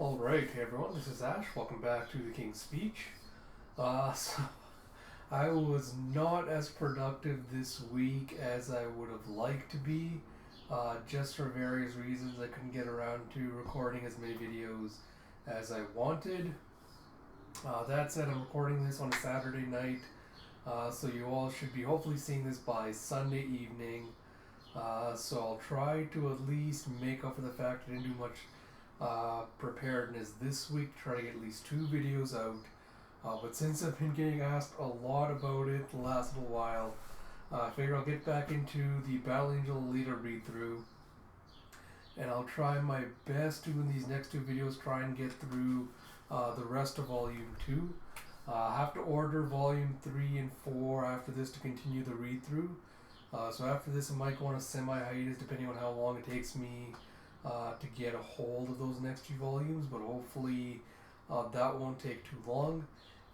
Alright, hey everyone, this is Ash. Welcome back to the King's Speech. So I was not as productive this week as I would have liked to be, just for various reasons. I couldn't get around to recording as many videos as I wanted. That said, I'm recording this on a Saturday night, so you all should be hopefully seeing this by Sunday evening. So I'll try to at least make up for the fact I didn't do much preparedness this week, try to get at least 2 videos out. But since I've been getting asked a lot about it the last little while, I figure I'll get back into the Battle Angel Alita read through, and I'll try my best to, in these next 2 videos, try and get through the rest of Volume 2. I have to order Volume 3 and 4 after this to continue the read through. So after this I might go on a semi-hiatus depending on how long it takes me to get a hold of those next 2 volumes, but hopefully that won't take too long.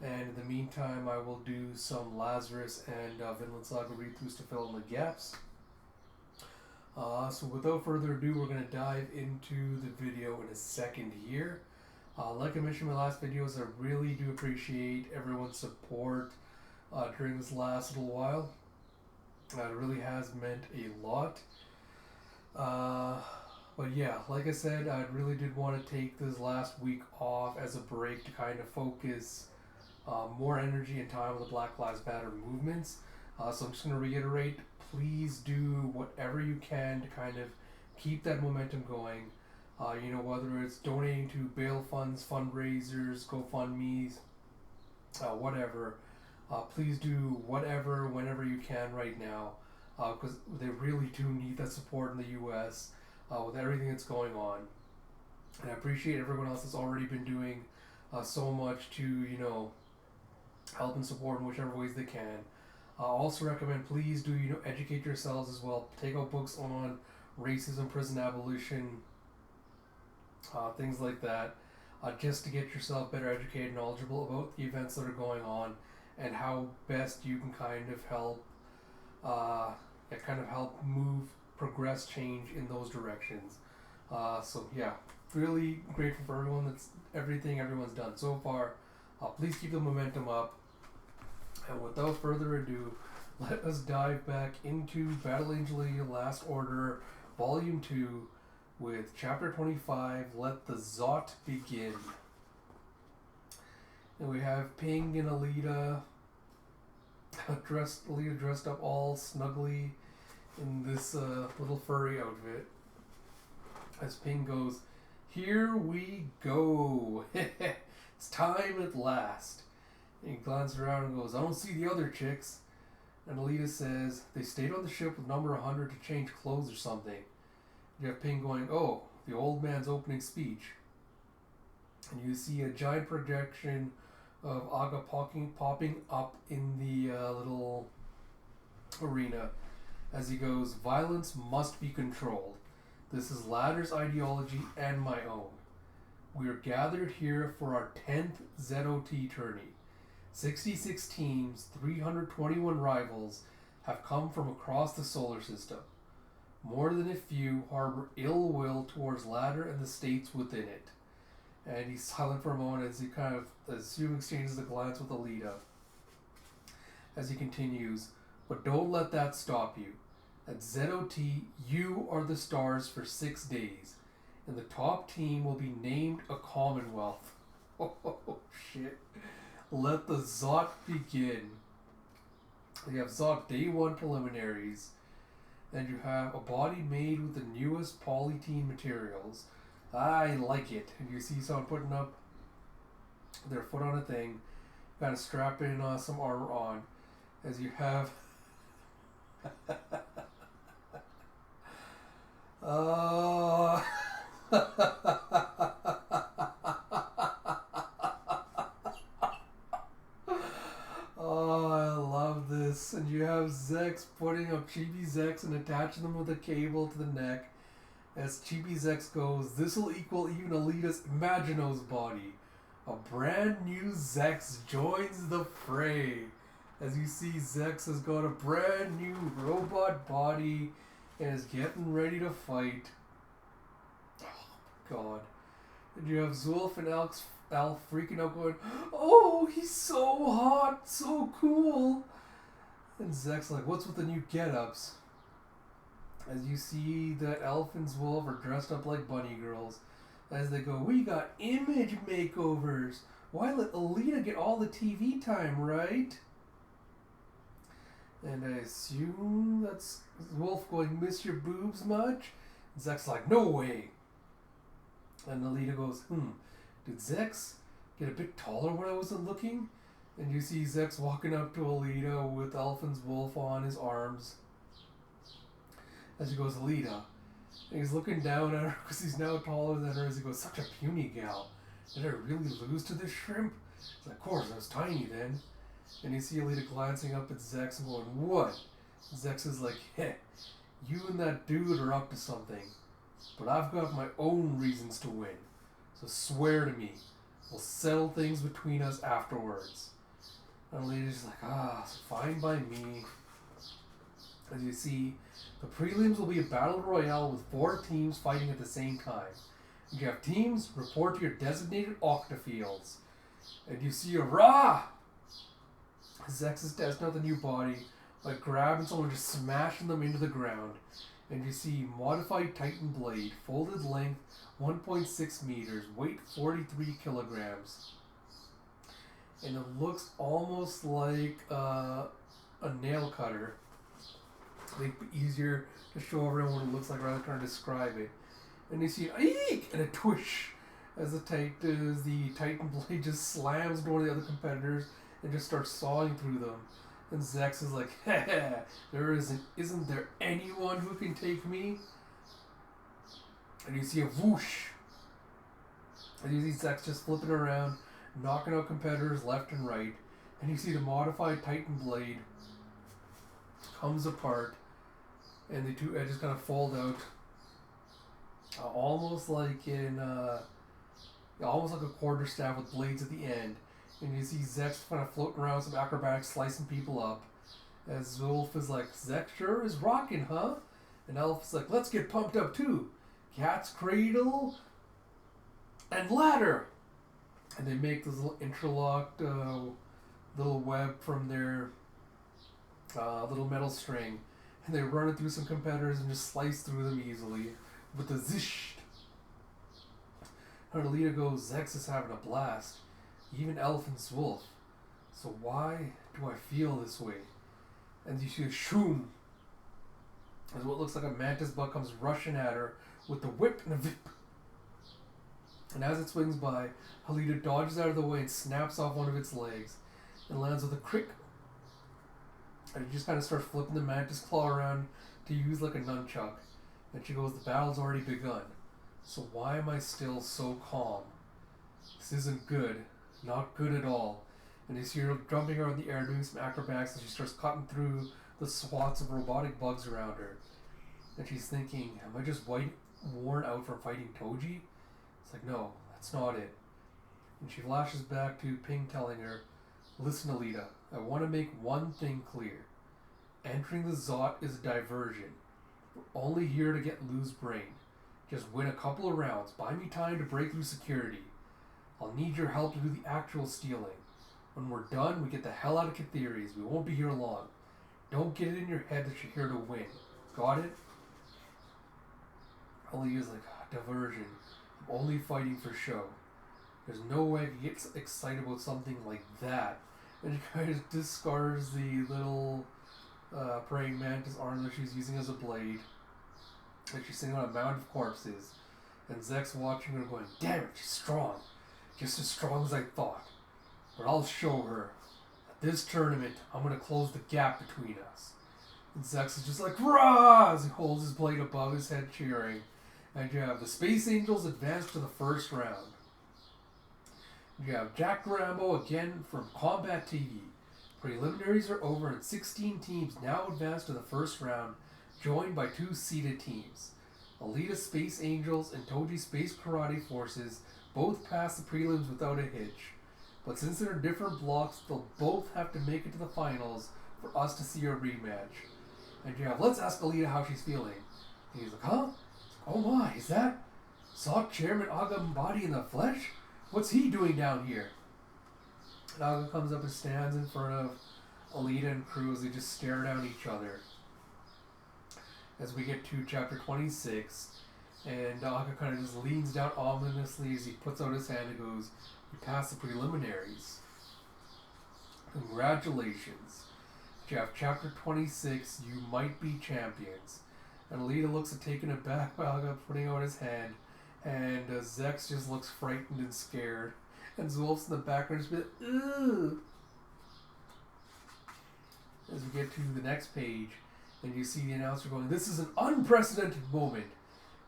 And in the meantime, I will do some Lazarus and Vinland Saga read-throughs to fill in the gaps. So without further ado, we're going to dive into the video in a second here. Like I mentioned in my last videos, I really do appreciate everyone's support during this last little while. It really has meant a lot. But yeah, like I said, I really did want to take this last week off as a break to kind of focus more energy and time on the Black Lives Matter movements. So I'm just going to reiterate, please do whatever you can to kind of keep that momentum going. Whether it's donating to bail funds, fundraisers, GoFundMes, whatever. Please do whatever, whenever you can right now, because they really do need that support in the U.S. With everything that's going on. And I appreciate everyone else that's already been doing so much to, help and support in whichever ways they can. I also recommend, please do, educate yourselves as well. Take out books on racism, prison abolition, things like that, just to get yourself better educated and knowledgeable about the events that are going on and how best you can kind of help progress change in those directions. So yeah, really grateful for everyone's done so far. Please keep the momentum up. And without further ado, let us dive back into Battle Angel Alita Last Order Volume 2 with Chapter 25, Let the Zot Begin. And we have Ping and Alita dressed up all snugly in this little furry outfit. As Ping goes, "Here we go. It's time at last." And he glances around and goes, "I don't see the other chicks." And Alita says, "They stayed on the ship with number 100 to change clothes or something." You have Ping going, "Oh, the old man's opening speech." And you see a giant projection of Aga popping up in the little arena as he goes, "Violence must be controlled. This is Ladder's ideology and my own. We are gathered here for our 10th ZOT tourney. 66 teams, 321 rivals have come from across the solar system. More than a few harbor ill will towards Ladder and the states within it." And he's silent for a moment as he exchanges a glance with Alita. As he continues, "But don't let that stop you. At ZOT, you are the stars for 6 days, and the top team will be named a Commonwealth." Oh, shit. Let the Zot begin. You have Zot Day 1 preliminaries, and you have a body made with the newest polythene materials. I like it. And you see someone putting up their foot on a thing, kind of strapping some armor on, as you have Oh, I love this. And you have Zex putting up Chibi Zex and attaching them with a cable to the neck. As Chibi Zex goes, "This will equal even Alita's Imagino's body." A brand new Zex joins the fray. As you see, Zex has got a brand new robot body and is getting ready to fight. Oh, God. And you have Zulf and Al freaking out going, "Oh, he's so hot, so cool." And Zek's like, "What's with the new get-ups?" As you see that Elf and Zwolf are dressed up like bunny girls. As they go, "We got image makeovers. Why let Alita get all the TV time, right?" And I assume that's Wolf going, "Miss your boobs much?" And Zek's like, "No way." And Alita goes, "Did Zex get a bit taller when I wasn't looking?" And you see Zex walking up to Alita with Elfin's Wolf on his arms. As he goes, "Alita." And he's looking down at her because he's now taller than her. As he goes, "Such a puny gal. Did I really lose to this shrimp?" He's like, "Of course, I was tiny then." And you see Alita glancing up at Zex and going, "What?" Zex is like, "Heh, you and that dude are up to something. But I've got my own reasons to win. So swear to me. We'll settle things between us afterwards." And Alita's like, fine by me." As you see, the prelims will be a battle royale with 4 teams fighting at the same time. And you have teams report to your designated octafields. And you see a Zex is testing out the new body by grabbing someone and just smashing them into the ground. And you see modified Titan blade, folded length 1.6 meters, weight 43 kilograms. And it looks almost like a nail cutter. I think it'd be easier to show everyone what it looks like rather than trying to describe it. And you see an eek and a twish as the Titan blade just slams into one of the other competitors and just starts sawing through them. And Zex is like, "Heh, isn't there anyone who can take me?" And you see a whoosh. And you see Zex just flipping around, knocking out competitors left and right. And you see the modified Titan blade comes apart, and the 2 edges kind of fold out, almost like almost like a quarterstaff with blades at the end. And you see Zex kind of floating around, some acrobatics, slicing people up. As Zulf is like, "Zex sure is rocking, huh?" And Elf's like, "Let's get pumped up too. Cat's cradle and ladder." And they make this little interlocked little web from their little metal string. And they run it through some competitors and just slice through them easily with the zish. And Alita goes, "Zex is having a blast. Even Elf and Zwolf. So why do I feel this way?" And you see a shoom as what looks like a mantis bug comes rushing at her with the whip and a vip. And as it swings by, Alita dodges out of the way and snaps off one of its legs and lands with a crick. And she just kind of starts flipping the mantis claw around to use like a nunchuck. And she goes, "The battle's already begun. So why am I still so calm? This isn't good. Not good at all." And you see her jumping around the air doing some acrobatics, and she starts cutting through the swaths of robotic bugs around her. And she's thinking, "Am I just worn out from fighting Toji?" It's like, no, that's not it. And she flashes back to Ping telling her, "Listen, Alita, I want to make one thing clear. Entering the Zot is a diversion. We're only here to get Lou's brain. Just win a couple of rounds. Buy me time to break through security. I'll need your help to do the actual stealing. When we're done, we get the hell out of Katheri's. We won't be here long. Don't get it in your head that you're here to win. Got it?" Alita's like, "Diversion. I'm only fighting for show. There's no way I can get excited about something like that." And she kind of discards the little praying mantis arm that she's using as a blade. And she's sitting on a mound of corpses. And Zek's watching her going, "Damn it, she's strong. Just as strong as I thought. But I'll show her. At this tournament, I'm going to close the gap between us." And Zex is just like, "Rah!" as he holds his blade above his head cheering. And you have the Space Angels advance to the first round. You have Jack Rambo again from Combat TV. Preliminaries are over and 16 teams now advance to the first round, joined by 2 seeded teams. Alita Space Angels and Toji Space Karate Forces both pass the prelims without a hitch. But since they're in different blocks, they'll both have to make it to the finals for us to see a rematch. And you have, "Let's ask Alita how she's feeling." And he's like, "Huh? Oh my, is that Saw Chairman Aga embody in the flesh? What's he doing down here? And Aga comes up and stands in front of Alita and crew as they just stare down each other. As we get to chapter 26, and Aga kind of just leans down ominously as he puts out his hand and goes, "You passed the preliminaries. Congratulations. You have chapter 26, you might be champions." And Alita looks taken aback by Aga putting out his hand, and Zex just looks frightened and scared. And Zwolf's in the background just be like, "Ugh." As we get to the next page, and you see the announcer going, "This is an unprecedented moment.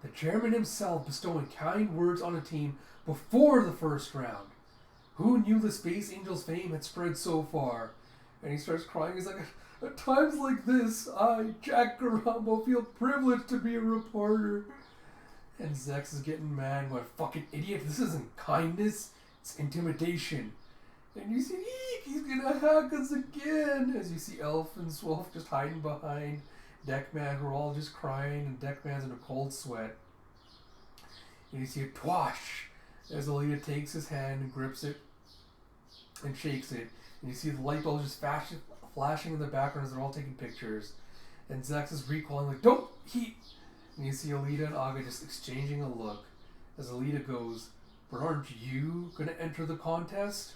The chairman himself bestowing kind words on a team before the first round. Who knew the Space Angel's fame had spread so far?" And he starts crying. He's like, "At times like this, I, Jack Garambo, feel privileged to be a reporter." And Zex is getting mad, going, "Fucking idiot, this isn't kindness, it's intimidation." And you see, eek, he's gonna hack us again. As you see Elf and Swolf just hiding behind Deckman, who are all just crying, and Deckman's in a cold sweat. And you see a twash as Alita takes his hand and grips it and shakes it. And you see the light bulbs just flashing in the background as they're all taking pictures. And Zex is recalling, like, "Don't heat." And you see Alita and Aga just exchanging a look as Alita goes, "But aren't you going to enter the contest?"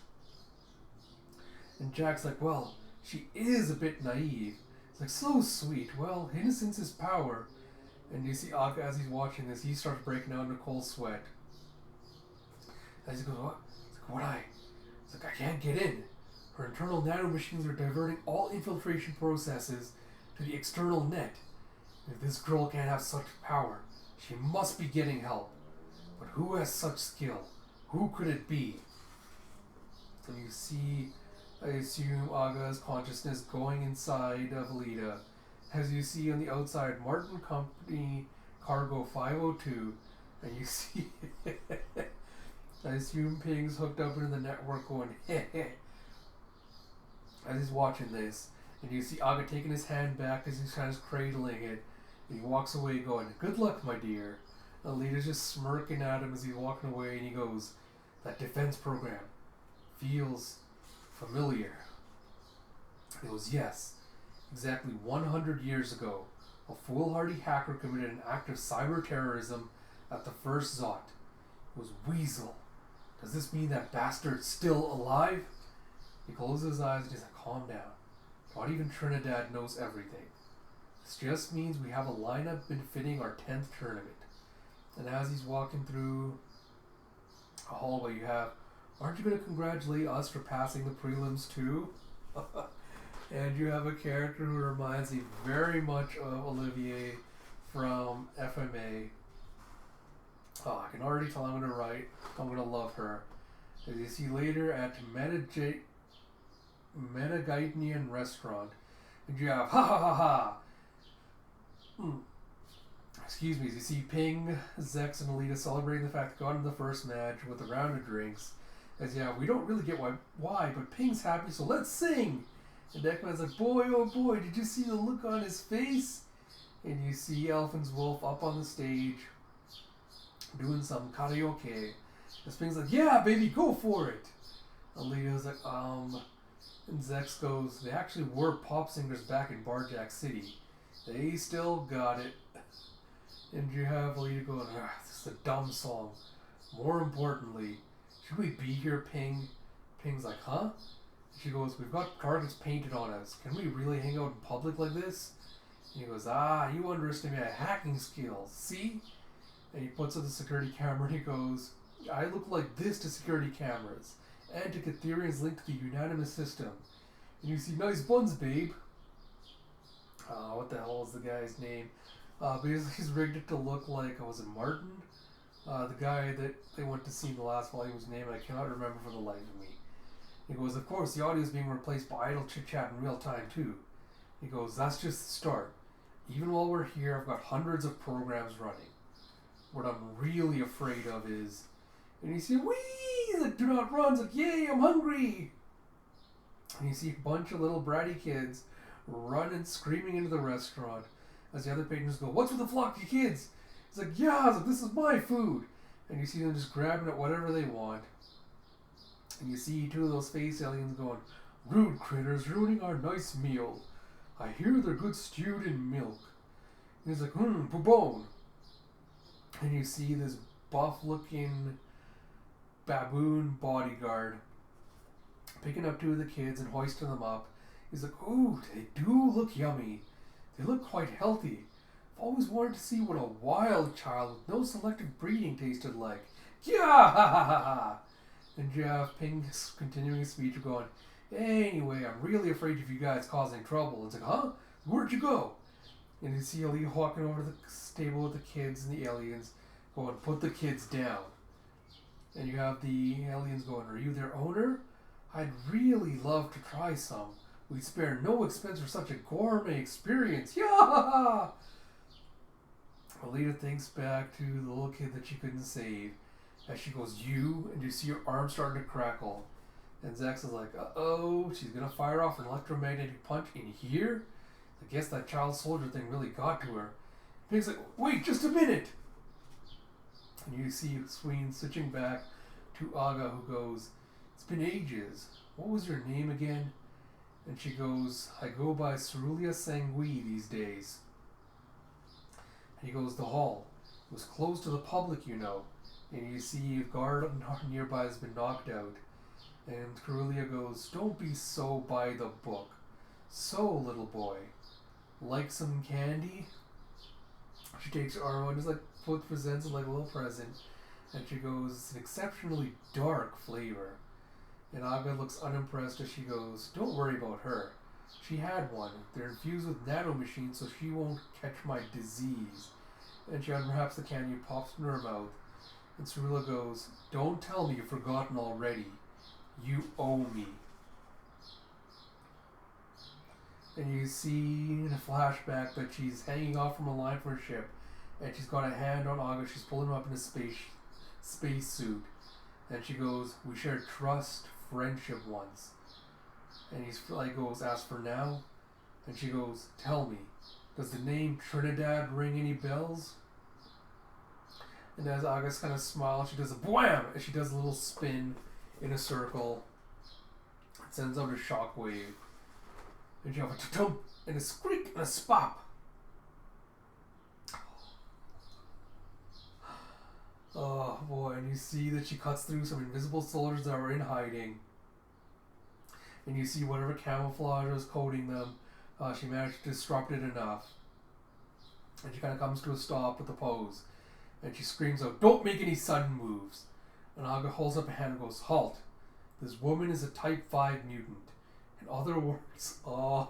And Jack's like, "Well, she is a bit naive." It's like, "So sweet. Well, innocence is power." And you see Aga, as he's watching this, he starts breaking out in a cold sweat. As he goes, "What?" It's like, "What It's like, "I can't get in. Her internal nanomachines are diverting all infiltration processes to the external net. If this girl can't have such power, she must be getting help. But who has such skill? Who could it be?" So you see, I assume, Aga's consciousness going inside of Alita. As you see on the outside, Martin Company Cargo 502, and you see, I assume Ping's hooked up into the network going, heh heh, as he's watching this. And you see Aga taking his hand back as he's kind of cradling it. And he walks away going, "Good luck, my dear." Alita's just smirking at him as he's walking away, and he goes, "That defense program feels familiar." He goes, "Yes, exactly 100 years ago, a foolhardy hacker committed an act of cyber terrorism at the first Zot. It was Weasel. Does this mean that bastard's still alive?" He closes his eyes and he's like, "Calm down. Not even Trinidad knows everything. This just means we have a lineup befitting our 10th tournament." And as he's walking through a hallway, you have, "Aren't you going to congratulate us for passing the prelims too?" And you have a character who reminds me very much of Olivier from FMA. Oh, I can already tell I'm going to write. I'm going to love her. As you see later at Metagaitnian restaurant. And you have, ha ha ha ha. Excuse me, as you see Ping, Zex, and Alita celebrating the fact they got in the first match with a round of drinks. As yeah, we don't really get why, but Ping's happy, so let's sing. And Deckman's like, "Boy, oh boy, did you see the look on his face?" And you see Elf and Wolf up on the stage doing some karaoke. And Ping's like, "Yeah, baby, go for it." Alita's like, And Zex goes, "They actually were pop singers back in Barjack City. They still got it." And you have Alita going, "This is a dumb song. More importantly, should we be here, Ping?" Ping's like, "Huh?" She goes, "We've got targets painted on us. Can we really hang out in public like this?" And he goes, "You underestimate my hacking skills, see?" And he puts up the security camera and he goes, "I look like this to security cameras and to Catherians linked to the unanimous system." And you see, "Nice buns, babe." What the hell is the guy's name? Basically, he's rigged it to look like, was it Martin? The guy that they went to see in the last volume's name, I cannot remember for the life of me. He goes, "Of course, the audio is being replaced by idle chit-chat in real time, too." He goes, "That's just the start. Even while we're here, I've got hundreds of programs running. What I'm really afraid of is..." And you see, "Wee! Like, do not run!" It's like, "Yay, I'm hungry!" And you see a bunch of little bratty kids running, screaming into the restaurant as the other patrons go, "What's with the flocky kids?" It's like, "Yeah," it's like, "This is my food." And you see them just grabbing at whatever they want. And you see two of those space aliens going, "Rude critters ruining our nice meal. I hear they're good stewed in milk." And he's like, "Bobone." And you see this buff-looking baboon bodyguard picking up two of the kids and hoisting them up. He's like, "Ooh, they do look yummy. They look quite healthy. I've always wanted to see what a wild child with no selective breeding tasted like. Yeah!" And Jeff Ping's continuing his speech going, "Anyway, I'm really afraid of you guys causing trouble." It's like, "Huh? Where'd you go?" And you see Alita walking over to the stable with the kids and the aliens going, "Put the kids down." And you have the aliens going, "Are you their owner? I'd really love to try some. We'd spare no expense for such a gourmet experience. Yeah!" Alita thinks back to the little kid that she couldn't save as she goes, "You," and you see her arm starting to crackle. And Zax is like, "Uh-oh, she's going to fire off an electromagnetic punch in here? I guess that child soldier thing really got to her." Pig's like, "Wait, just a minute!" And you see Sween switching back to Aga, who goes, "It's been ages. What was your name again?" And she goes, "I go by Cerulia Sangui these days." And he goes, "The hall. It was closed to the public, you know." And you see a guard nearby has been knocked out. And Cerulia goes, "Don't be so by the book. So, little boy, like some candy?" She takes her arm and just presents it like a little present. And she goes, "It's an exceptionally dark flavor." And Aga looks unimpressed as she goes, "Don't worry about her. She had one. They're infused with nanomachines so she won't catch my disease." And she unwraps the candy and pops in her mouth. And Cerula goes, "Don't tell me you've forgotten already. You owe me." And you see in a flashback that she's hanging off from a line for a ship. And she's got a hand on Aga. She's pulling him up in a space suit. And she goes, "We shared trust, friendship once." And he's like goes, "As for now?" And she goes, "Tell me, does the name Trinidad ring any bells?" And as Aga's kind of smiles, she does a wham! And she does a little spin in a circle. It sends out a shockwave. And you have a ta-tum, and a squeak, and a spop. Oh boy, and you see that she cuts through some invisible soldiers that were in hiding. And you see whatever camouflage was coating them, she managed to disrupt it enough. And she kind of comes to a stop with the pose. And she screams out, "Don't make any sudden moves." And Aga holds up a hand and goes, "Halt. This woman is a type 5 mutant. In other words, I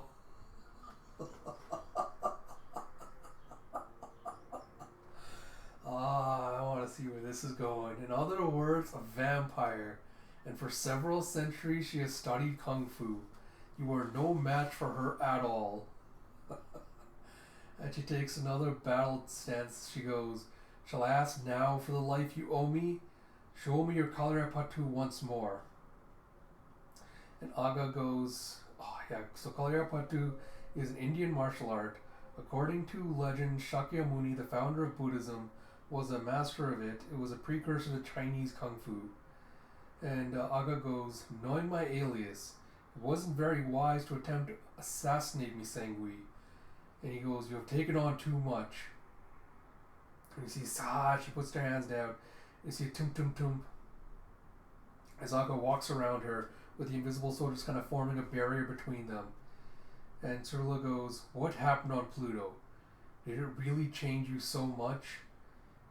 want to see where this is going. In other words, a vampire. And for several centuries she has studied Kung Fu. You are no match for her at all." And she takes another battle stance. She goes, "Shall I ask now for the life you owe me? Show me your Kalya Patu once more." And Aga goes, "Oh yeah, so Kalya Patu is an Indian martial art. According to legend, Shakyamuni, the founder of Buddhism, was a master of it. It was a precursor to Chinese Kung Fu." And Aga goes, "Knowing my alias, it wasn't very wise to attempt to assassinate me, Sangui." And he goes, "You have taken on too much." And you see she puts her hands down. You see tum tum tum. As Aga walks around her with the invisible soldiers kind of forming a barrier between them. And Cerula goes, "What happened on Pluto? Did it really change you so much?"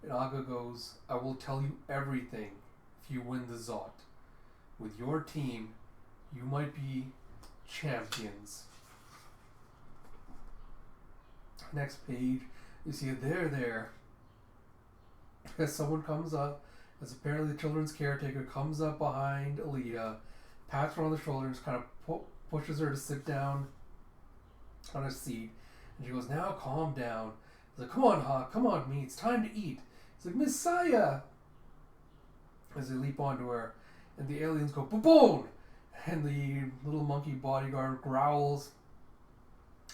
And Aga goes, "I will tell you everything if you win the Zot. With your team, you might be champions." Next page, you see there. As someone comes up, as apparently the children's caretaker comes up behind Alita, pats her on the shoulder and just kind of pushes her to sit down on a seat. And she goes, "Now calm down." He's like, "Come on, Hawk, come on, me, it's time to eat." He's like, "Messiah!" As they leap onto her, and the aliens go, "Boom!" And the little monkey bodyguard growls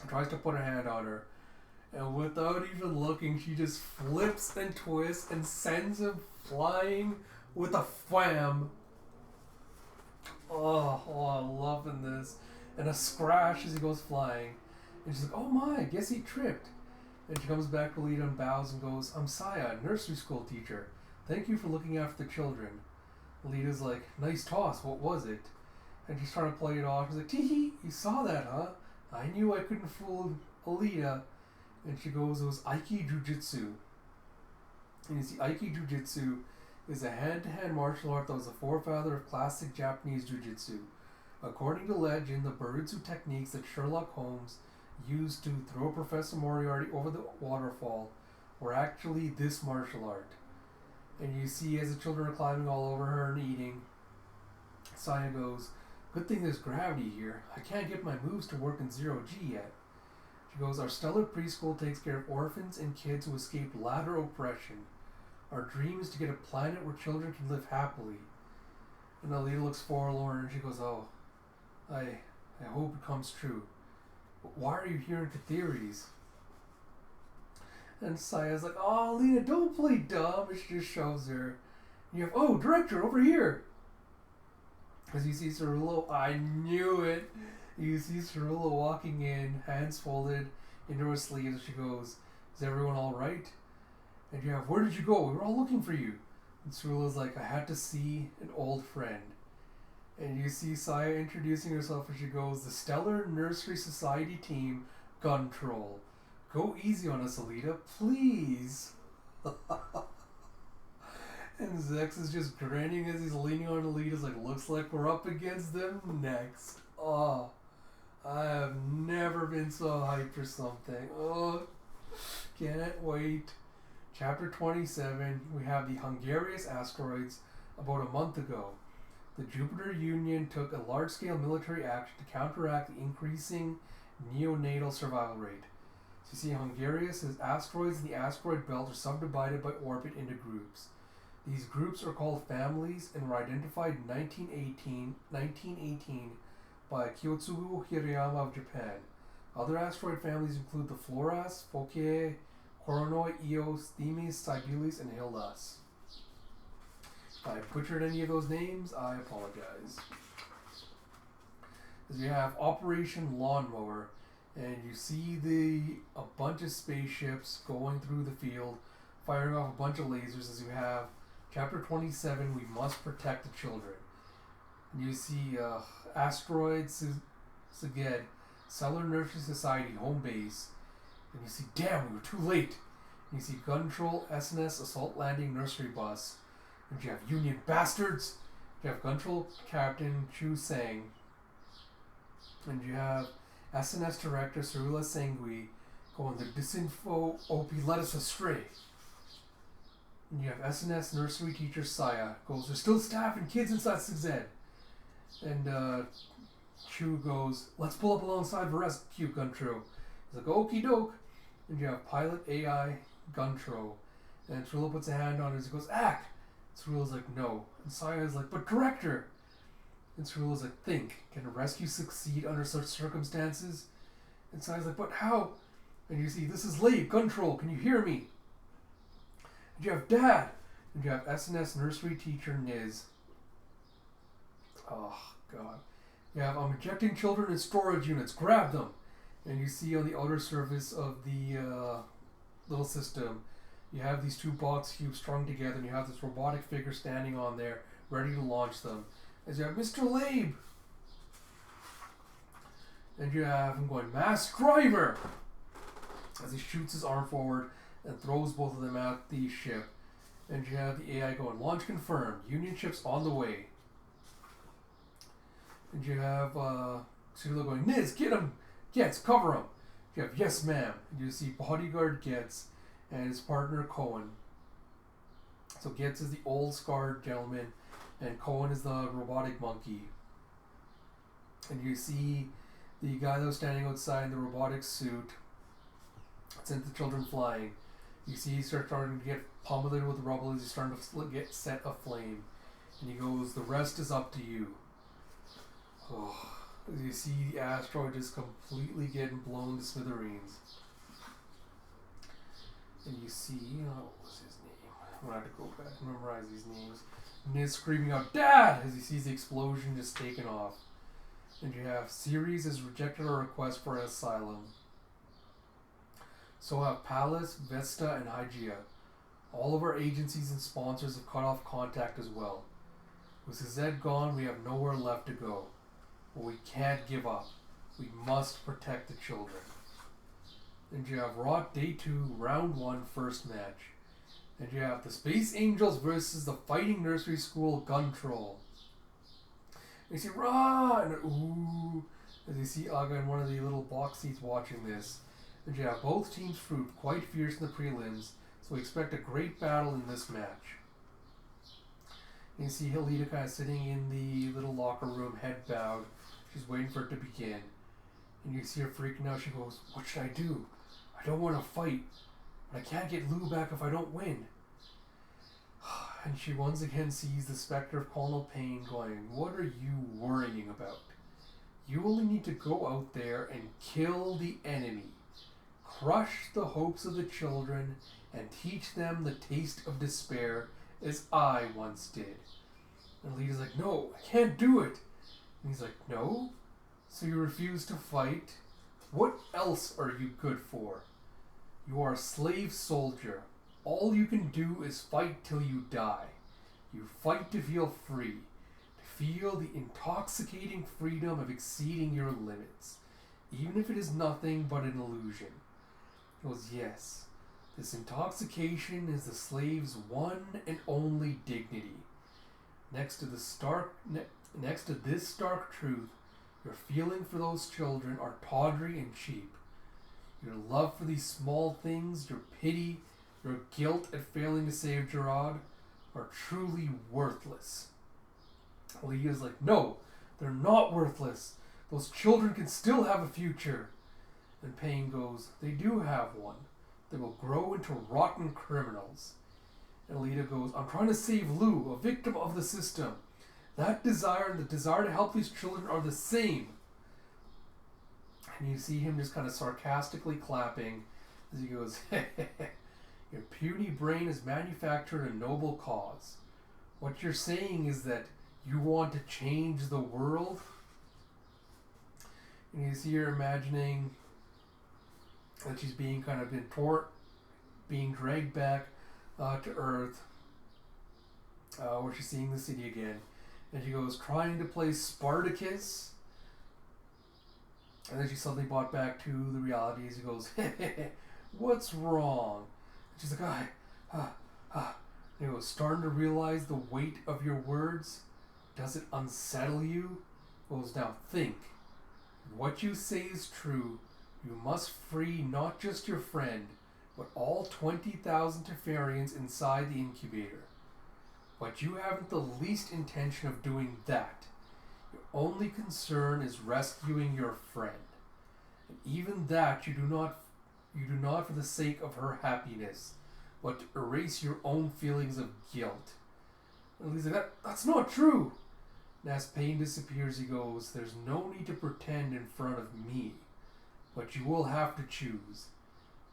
and tries to put a hand on her. And without even looking, she just flips and twists and sends him flying with a wham. Oh, I'm loving this. And a scratch as he goes flying. And she's like, oh my, guess he tripped. And she comes back to Alita and bows and goes, I'm Saya, nursery school teacher. Thank you for looking after the children. Alita's like, nice toss, what was it? And she's trying to play it off. She's like, tee-hee, you saw that, huh? I knew I couldn't fool Alita. And she goes, it was Aiki Jujitsu. And you see, Aiki Jujitsu is a hand-to-hand martial art that was the forefather of classic Japanese Jujitsu. According to legend, the Burutsu techniques that Sherlock Holmes used to throw Professor Moriarty over the waterfall were actually this martial art. And you see, as the children are climbing all over her and eating, Saya goes, good thing there's gravity here. I can't get my moves to work in 0G yet. She goes, our stellar preschool takes care of orphans and kids who escape ladder oppression. Our dream is to get a planet where children can live happily. And Alita looks forlorn and she goes, oh, I hope it comes true. But why are you here into theories? And Saya's like, oh, Alita, don't play dumb. And she just shoves her. And you have, oh, director, over here. As you see Cirulo, I knew it. You see Cirulo walking in, hands folded into her sleeves, and she goes, is everyone alright? And you have, where did you go? We were all looking for you. And Cirulo's like, I had to see an old friend. And you see Saya introducing herself, and she goes, the Stellar Nursery Society team, Gun Troll. Go easy on us, Alita, please. And Zex is just grinning as he's leaning on Alita's like, looks like we're up against them next. Oh, I have never been so hyped for something. Oh, can't wait. Chapter 27, we have the Hungarius asteroids. About a month ago, the Jupiter Union took a large-scale military action to counteract the increasing neonatal survival rate. So you see, Hungarius' asteroids in the asteroid belt are subdivided by orbit into groups. These groups are called families and were identified in 1918 by Kyotsugu Hirayama of Japan. Other asteroid families include the Floras, Phocae, Coronoi, Eos, Themis, Cybulus, and Hildas. If I butchered any of those names, I apologize. As we have Operation Lawnmower, and you see a bunch of spaceships going through the field, firing off a bunch of lasers. As you have Chapter 27, we must protect the children. And you see Asteroid Szeged, Stellar Nursery Society home base. And you see, damn, we were too late. And you see Gun Troll, SNS, Assault Landing Nursery Bus. And you have Union Bastards. You have Gun Troll Captain Chu Sang. And you have SNS Director Cirilla Sangui going, the disinfo OP led us astray. And you have SNS nursery teacher Saya goes, there's still staff and kids inside Szeged. And Chu goes, let's pull up alongside for rescue Guntro. He's like, okie doke. And you have pilot AI Guntro. And Cirilla puts a hand on it and he goes, act. Cirilla's like, no. And Saya's like, but director. And Cirilla's like, think, can a rescue succeed under such circumstances? And Saya's like, but how? And you see, this is Lave, Control, can you hear me? And you have Dad. And you have SNS nursery teacher Niz. Oh, God. You have, I'm ejecting children in storage units, grab them. And you see on the outer surface of the little system, you have these two box cubes strung together, and you have this robotic figure standing on there, ready to launch them. As you have Mr. Labe. And you have him going, Mass Driver! As he shoots his arm forward and throws both of them at the ship. And you have the AI going, launch confirmed, Union ships on the way. And you have Cirilla going, Niz, get him! Gets, cover him! You have Yes Ma'am. And you see Bodyguard Gets and his partner Cohen. So Gets is the old scarred gentleman, and Cohen is the robotic monkey. And you see the guy that was standing outside in the robotic suit sent the children flying. You see he starts starting to get pummeled with rubble as he's starting to get set aflame. And he goes, the rest is up to you. Oh, as you see the asteroid just completely getting blown to smithereens. And you see, what was his name? I'm going to have to go back and memorize these names. Niz screaming out, "Dad!" as he sees the explosion just taken off. And you have Ceres has rejected our request for an asylum. So have Pallas, Vesta, and Hygeia. All of our agencies and sponsors have cut off contact as well. With Zed gone, we have nowhere left to go. But we can't give up. We must protect the children. And you have Raw Day 2, Round 1, first match. And you have the Space Angels versus the Fighting Nursery School Gun Troll. And you see Raw and ooh, as you see Aga in one of the little box seats watching this. And you have both teams proved quite fierce in the prelims, so we expect a great battle in this match. And you see Alita kind of sitting in the little locker room, head bowed. She's waiting for it to begin. And you see her freaking out. She goes, "What should I do? I don't want to fight, but I can't get Lou back if I don't win." And she once again sees the specter of Colonel Payne going, "What are you worrying about? You only need to go out there and kill the enemy. Crush the hopes of the children and teach them the taste of despair as I once did." And Alita's like, "No, I can't do it." And he's like, "No? So you refuse to fight? What else are you good for? You are a slave soldier. All you can do is fight till you die. You fight to feel free, to feel the intoxicating freedom of exceeding your limits, even if it is nothing but an illusion." He goes, "Yes, this intoxication is the slave's one and only dignity. Next to this stark truth, your feeling for those children are tawdry and cheap. Your love for these small things, your pity, your guilt at failing to save Gerard, are truly worthless." Alita's like, "No, they're not worthless. Those children can still have a future." And Payne goes, "They do have one. They will grow into rotten criminals." And Alita goes, "I'm trying to save Lou, a victim of the system. That desire and the desire to help these children are the same." And you see him just kind of sarcastically clapping as he goes, "Your puny brain has manufactured a noble cause. What you're saying is that you want to change the world?" And you see her imagining that she's being kind of being dragged back to Earth, where she's seeing the city again. And she goes, trying to play Spartacus. And then she's suddenly brought back to the reality as he goes, "What's wrong?" And she's like, And he goes, "Starting to realize the weight of your words? Does it unsettle you?" He goes, "Now think. What you say is true. You must free not just your friend, but all 20,000 Teferians inside the incubator. But you haven't the least intention of doing that. Your only concern is rescuing your friend. And even that you do not for the sake of her happiness, but to erase your own feelings of guilt." And he's like, That's not true." And as Payne disappears, he goes, "There's no need to pretend in front of me. But you will have to choose.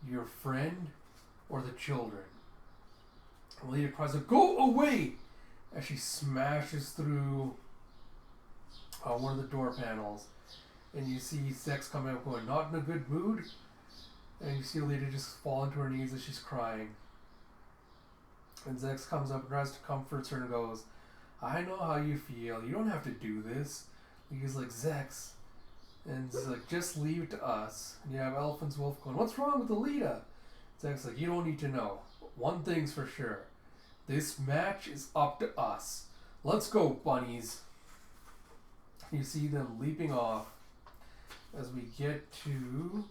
Your friend or the children." And Alita cries out, "Go away!" as she smashes through one of the door panels. And you see Zex coming up going, "Not in a good mood?" And you see Alita just fall into her knees as she's crying. And Zex comes up and tries to comfort her and goes, "I know how you feel. You don't have to do this." And he's like, "Zex." And he's like, "Just leave it to us." And you have Elephant's Wolf going, "What's wrong with Alita?" Zex like, "You don't need to know. One thing's for sure. This match is up to us. Let's go, bunnies." You see them leaping off as we get to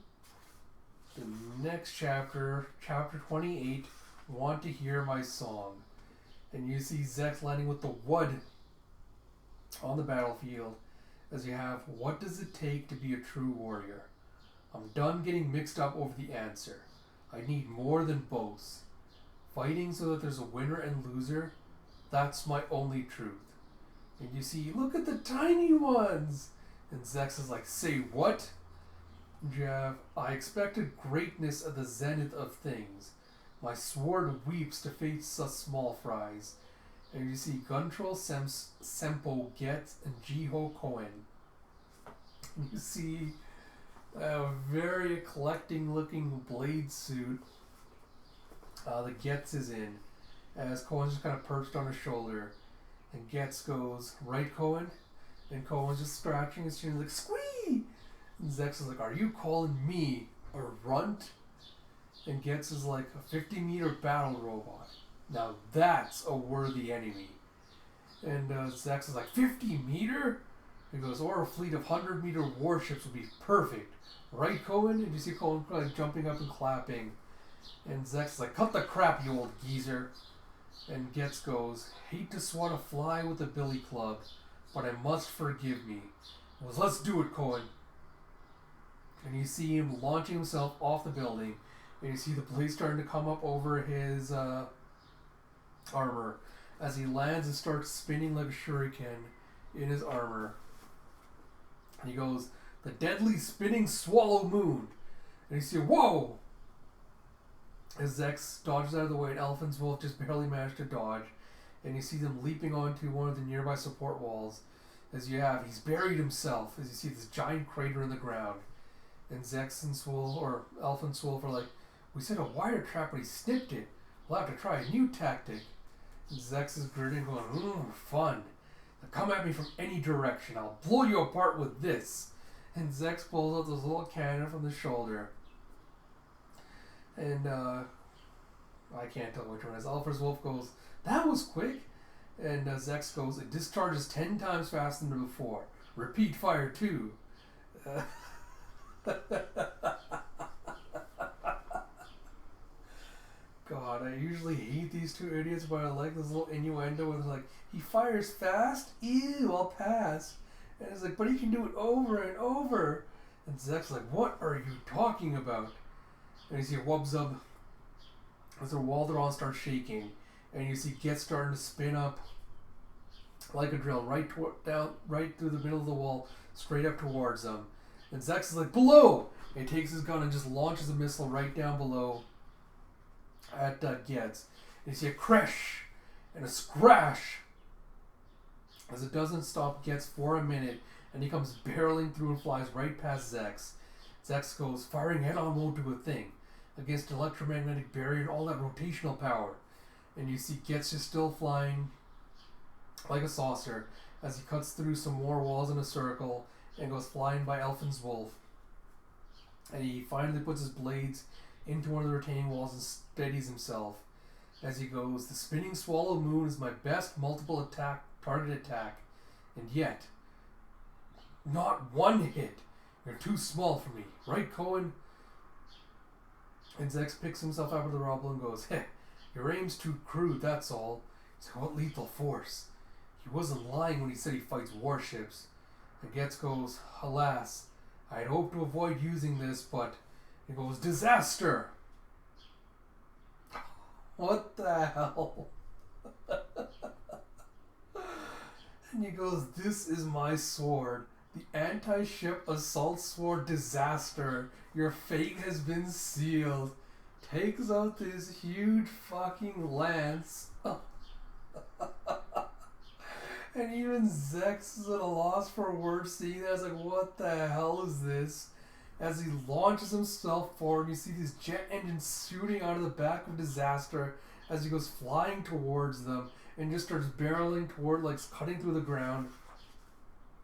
the next chapter, chapter 28, "Want to Hear My Song." And you see Zex landing with the wood on the battlefield as you have, "What does it take to be a true warrior? I'm done getting mixed up over the answer. I need more than boasts. Fighting so that there's a winner and loser, that's my only truth." And you see, "Look at the tiny ones!" And Zex is like, "Say what?" And you have, "I expected greatness at the zenith of things. My sword weeps to face us small fries. And you see Guntroll, Sempo, Getz, and Jiho Cohen. You see a very eclectic looking blade suit that Getz is in, as Cohen's just kind of perched on his shoulder. And Getz goes, right, Cohen? And Cohen's just scratching his chin like, squee! And Zex is like, are you calling me a runt? And Getz is like, a 50-meter battle robot. Now that's a worthy enemy. And Zex is like, 50-meter? He goes, or a fleet of 100-meter warships would be perfect. Right, Cohen? And you see Cohen like jumping up and clapping. And Zex is like, cut the crap, you old geezer. And Getz goes, hate to swat a fly with a billy club, but I must forgive me. He goes, let's do it, Cohen. And you see him launching himself off the building. And you see the blade starting to come up over his armor as he lands and starts spinning like a shuriken in his armor. And he goes, the deadly spinning swallow moon. And you see, whoa! As Zex dodges out of the way and Elephant's Wolf just barely managed to dodge. And you see them leaping onto one of the nearby support walls. As you have, he's buried himself as you see this giant crater in the ground. And Zex and Swolf, or Elephant Swolf, are like, we set a wire trap but he snipped it. We'll have to try a new tactic. And Zex is grinning going, fun. Now come at me from any direction. I'll blow you apart with this. And Zex pulls out this little cannon from the shoulder. And I can't tell which one. As Alfred's Wolf goes, that was quick. And Zex goes, it discharges 10 times faster than before. Repeat fire too. God, I usually hate these two idiots, but I like this little innuendo where it's like, he fires fast? Ew, I'll pass. And it's like, but he can do it over and over. And Zek's like, what are you talking about? And you see Wubzub as the Walderon starts shaking. And you see Get starting to spin up like a drill right through the middle of the wall, straight up towards them. And Zex is like, below! And he takes his gun and just launches a missile right down below at Getz. And you see a crash and a scratch as it doesn't stop Getz for a minute, and he comes barreling through and flies right past Zex. Zex goes, firing head-on won't do a thing against electromagnetic barrier and all that rotational power. And you see Getz just still flying like a saucer as he cuts through some more walls in a circle and goes flying by Elfin's Wolf. And he finally puts his blades into one of the retaining walls and steadies himself as he goes, the spinning swallow moon is my best multiple target attack, and yet not one hit. You're too small for me, right, Cohen? And Zex picks himself out of the rubble and goes, heh, your aim's too crude, that's all. So what lethal force? He wasn't lying when he said he fights warships. And Getz goes, alas, I had hoped to avoid using this, but he goes, disaster! What the hell? And he goes, this is my sword. The anti-ship assault sword disaster. Your fate has been sealed. Takes out this huge fucking lance. And even Zex is at a loss for words seeing that. It's like, what the hell is this? As he launches himself forward, you see these jet engines shooting out of the back of Disaster as he goes flying towards them and just starts barreling toward, like, cutting through the ground.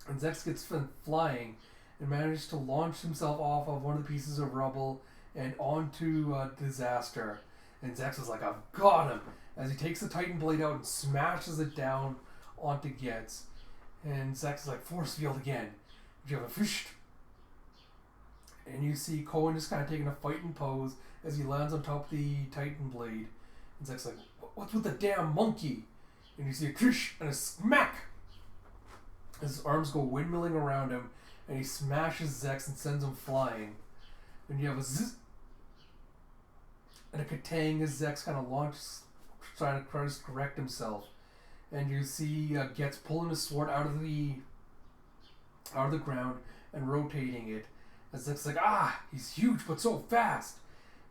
And Zex gets flying and manages to launch himself off of one of the pieces of rubble and onto Disaster. And Zex is like, I've got him! As he takes the Titan Blade out and smashes it down onto Getz. And Zex is like, force field again. You have a fish. And you see Cohen just kind of taking a fighting pose as he lands on top of the Titan Blade. And Zek's like, what's with the damn monkey? And you see a krish and a smack as his arms go windmilling around him, and he smashes Zex and sends him flying. And you have a zzz and a katang as Zex kind of launches, trying to correct himself. And you see Getz pulling his sword out of the ground and rotating it. And Zek's like, he's huge but so fast.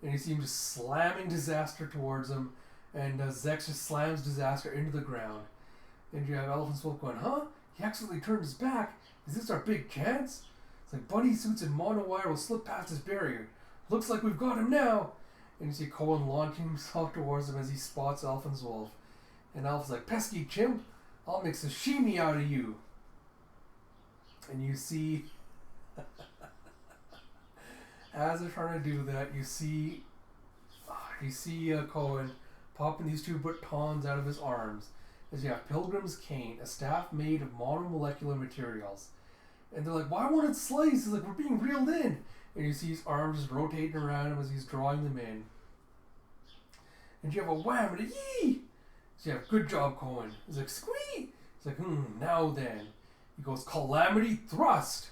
And you see him just slamming Disaster towards him, and Zex just slams Disaster into the ground. And you have Elephant's Wolf going, huh? He accidentally turned his back. Is this our big chance? It's like bunny suits and monowire will slip past his barrier. Looks like we've got him now. And you see Cohen launching himself towards him as he spots Elephant's Wolf. And Elf's like, pesky chimp, I'll make sashimi out of you. And you see, as they're trying to do that, you see Cohen popping these two batons out of his arms. As you have Pilgrim's Cane, a staff made of monomolecular materials. And they're like, why won't it slice? He's like, we're being reeled in. And you see his arms just rotating around him as he's drawing them in. And you have a wham and a yee! So you have, good job, Cohen. He's like, squee! He's like, now then. He goes, Calamity Thrust!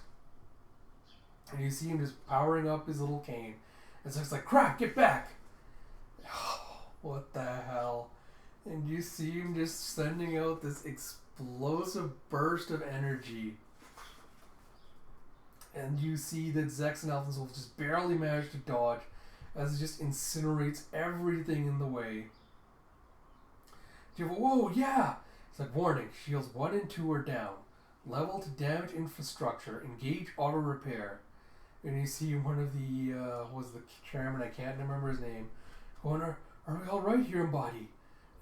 And you see him just powering up his little cane. And so it's like, crap, get back! What the hell? And you see him just sending out this explosive burst of energy. And you see that Zex and Elephant's Wolf just barely manage to dodge as it just incinerates everything in the way. You go, whoa, yeah! It's like, warning, shields 1 and 2 are down. Level to damage infrastructure. Engage auto repair. And you see one of the, was the chairman, I can't remember his name, going, are we alright here, Embody?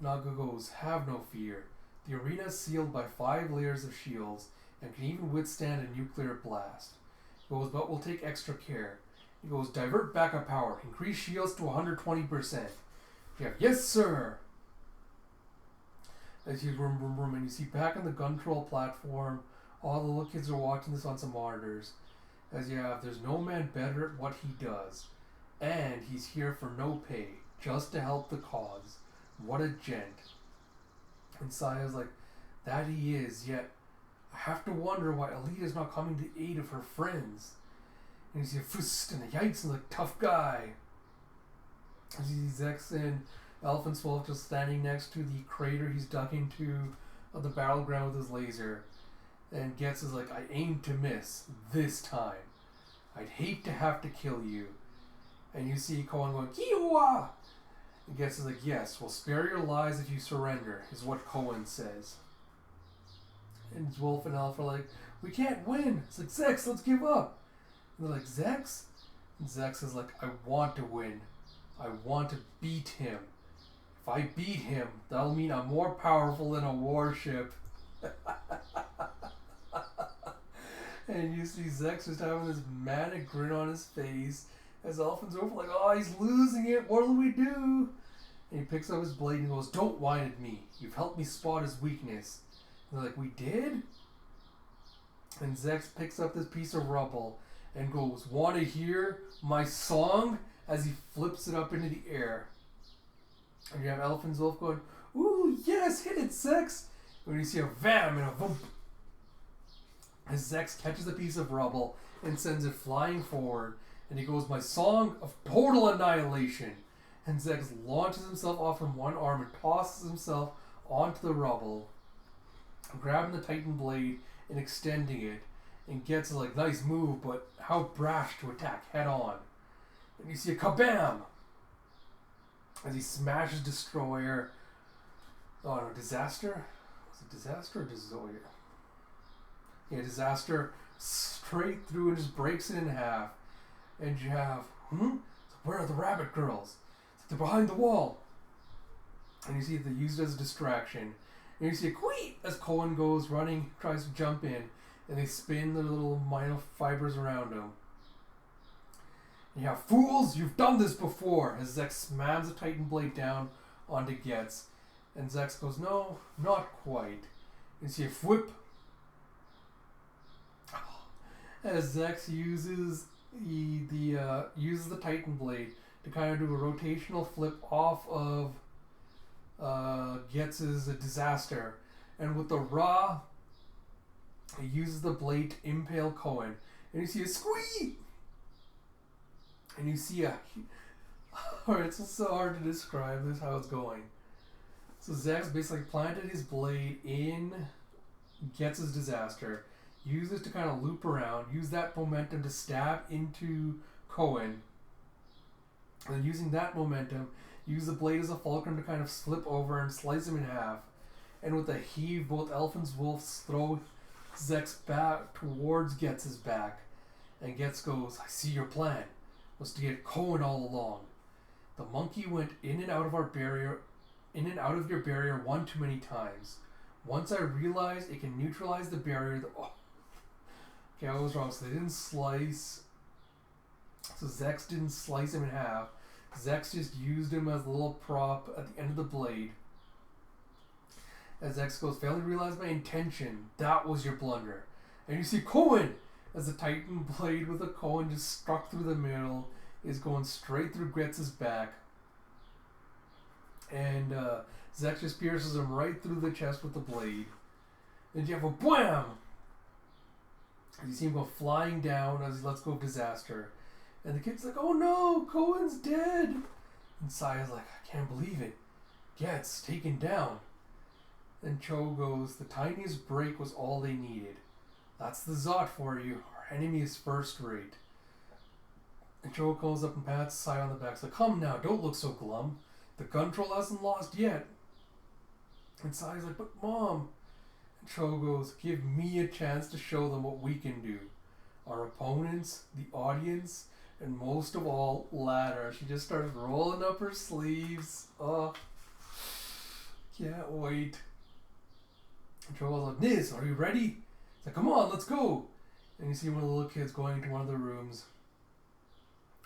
Naga goes, have no fear. The arena is sealed by 5 layers of shields and can even withstand a nuclear blast. He goes, but we'll take extra care. He goes, divert backup power. Increase shields to 120%. You have, yes, sir! As you vroom, and you see back on the gun control platform, all the little kids are watching this on some monitors. As you have, there's no man better at what he does. And he's here for no pay, just to help the cause. What a gent. And Saya's like, that he is, yet I have to wonder why Alita's not coming to aid of her friends. And you see a fust and a yikes and like, tough guy. And you see Zex and Elephant's Wolf just standing next to the crater he's dug into of the battleground with his laser. And Getz is like, I aim to miss this time. I'd hate to have to kill you. And you see Cohen going, Kiowa! And Getz is like, yes, we'll spare your lives if you surrender, is what Cohen says. And Wolf and Elf are like, we can't win. It's like, Zex, let's give up. And they're like, Zex? And Zex is like, I want to win. I want to beat him. If I beat him, that'll mean I'm more powerful than a warship. And you see Zex just having this manic grin on his face as Elfin's over like, oh, he's losing it. What'll we do? And he picks up his blade and goes, don't whine at me. You've helped me spot his weakness. And they're like, we did? And Zex picks up this piece of rubble and goes, want to hear my song? As he flips it up into the air. And you have Elephant's Wolf going, ooh, yes, hit it, Zex. And you see a vam and a boom. As Zex catches a piece of rubble and sends it flying forward. And he goes, my song of total annihilation. And Zex launches himself off from one arm and tosses himself onto the rubble, grabbing the Titan blade and extending it. And gets like, nice move, but how brash to attack head on. And you see a kabam! As he smashes Destroyer. Oh no, Disaster? Was it Disaster or Destroyer? Yeah, Disaster straight through and just breaks it in half. And you have, so where are the rabbit girls? It's like they're behind the wall. And you see they used it as a distraction. And you see a queet as Cohen goes running, tries to jump in. And they spin their little fibers around him. And you have, fools, you've done this before. As Zex slams the Titan blade down onto Getz. And Zex goes, no, not quite. And you see a whip. As Zex uses uses the Titan blade to kind of do a rotational flip off of Getz's Disaster. And with the Ra, he uses the blade to impale Cohen. And you see a squeak! And you see alright, it's so hard to describe this, how it's going. So Zex basically planted his blade in Getz's Disaster, uses to kind of loop around, use that momentum to stab into Cohen, And using that momentum, use the blade as a fulcrum to kind of flip over and slice him in half. And with a heave, both Elf and Wolf throw Zek's back towards Getz's back. And Getz goes, I see your plan. Was to get Cohen all along. The monkey went in and out of your barrier one too many times. Once I realized it can neutralize the barrier, okay, I was wrong. So they didn't slice. So Zex didn't slice him in half. Zex just used him as a little prop at the end of the blade. As Zex goes, failed to realize my intention. That was your blunder. And you see Cohen! As the Titan blade with a Cohen just struck through the middle, is going straight through Gretz's back. And Zex just pierces him right through the chest with the blade. And you have a BWHAM! You see him go flying down as he lets go of Disaster. And the kid's like, oh no, Cohen's dead! And Saya's like, I can't believe it. Getz taken down. And Cho goes, the tiniest break was all they needed. That's the Zot for you. Our enemy is first rate. And Cho calls up and pats Saya on the back. He's like, come now, don't look so glum. The gun troll hasn't lost yet. And Saya's like, but Mom. And Cho goes, give me a chance to show them what we can do. Our opponents, the audience, and most of all, Ladder. She just started rolling up her sleeves. Oh, can't wait. And Cho goes like, Niz, are you ready? He's like, come on, let's go. And you see one of the little kids going into one of the rooms.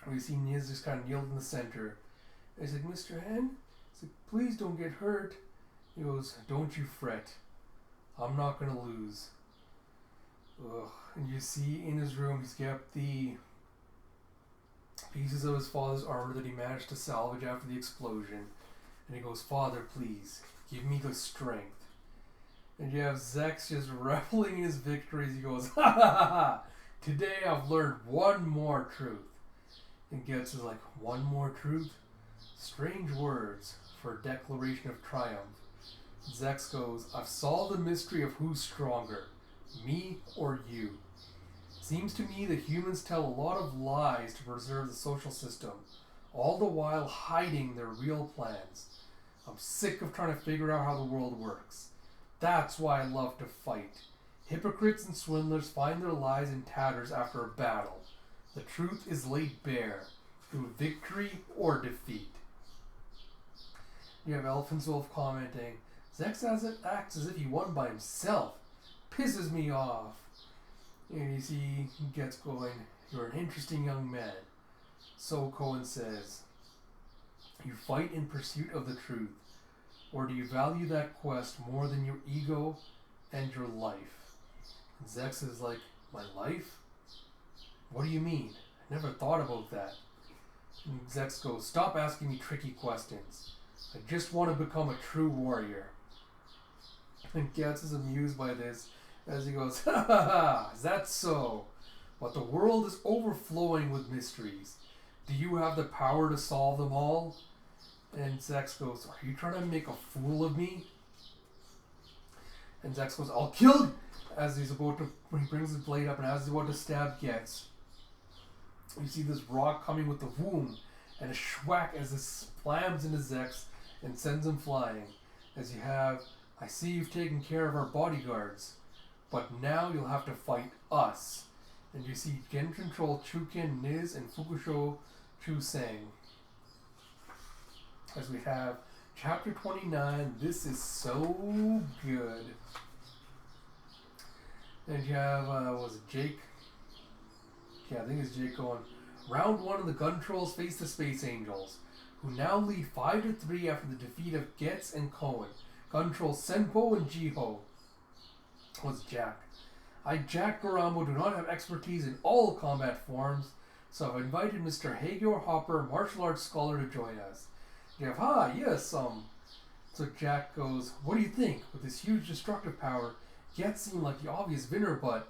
And you see Niz just kind of kneeled in the center. And he's like, Mr. Hen? He's like, please don't get hurt. He goes, don't you fret. I'm not going to lose. Ugh. And you see in his room, he's kept the pieces of his father's armor that he managed to salvage after the explosion. And he goes, Father, please, give me the strength. And you have Zex just reveling in his victories. He goes, ha ha ha ha! Today I've learned one more truth. And Getz is like, one more truth? Strange words for a declaration of triumph. Zex goes, I've solved the mystery of who's stronger, me or you. Seems to me that humans tell a lot of lies to preserve the social system, all the while hiding their real plans. I'm sick of trying to figure out how the world works. That's why I love to fight. Hypocrites and swindlers find their lies in tatters after a battle. The truth is laid bare, through victory or defeat. You have Elephant Wolf commenting, Zex acts as if he won by himself. Pisses me off. And you see he gets going, you're an interesting young man. So Cohen says, you fight in pursuit of the truth. Or do you value that quest more than your ego and your life? And Zex is like, my life? What do you mean? I never thought about that. And Zex goes, stop asking me tricky questions. I just want to become a true warrior. And Getz is amused by this as he goes, ha ha ha, is that so? But the world is overflowing with mysteries. Do you have the power to solve them all? And Zex goes, are you trying to make a fool of me? And Zex goes, I'll kill you! As he's about to, when he brings his blade up and as he's about to stab Getz, you see this rock coming with the womb and a schwack as it slams into Zex and sends him flying. As you have, I see you've taken care of our bodyguards, but now you'll have to fight us. And you see Gen Control Chukin, Niz, and Fukusho Chusang. As we have chapter 29, this is so good. And you have, was it Jake? Yeah, I think it's Jake going. Round 1 of the Gun Trolls face the Space Angels, who now lead 5-3 after the defeat of Getz and Cohen. Gun Trolls Senpo and Jiho. Was Jack. I, Jack Garambo, do not have expertise in all combat forms, so I've invited Mr. Hagor Hopper, martial arts scholar, to join us. You have, yes, So Jack goes, what do you think? With his huge destructive power, Getz seemed like the obvious winner, but...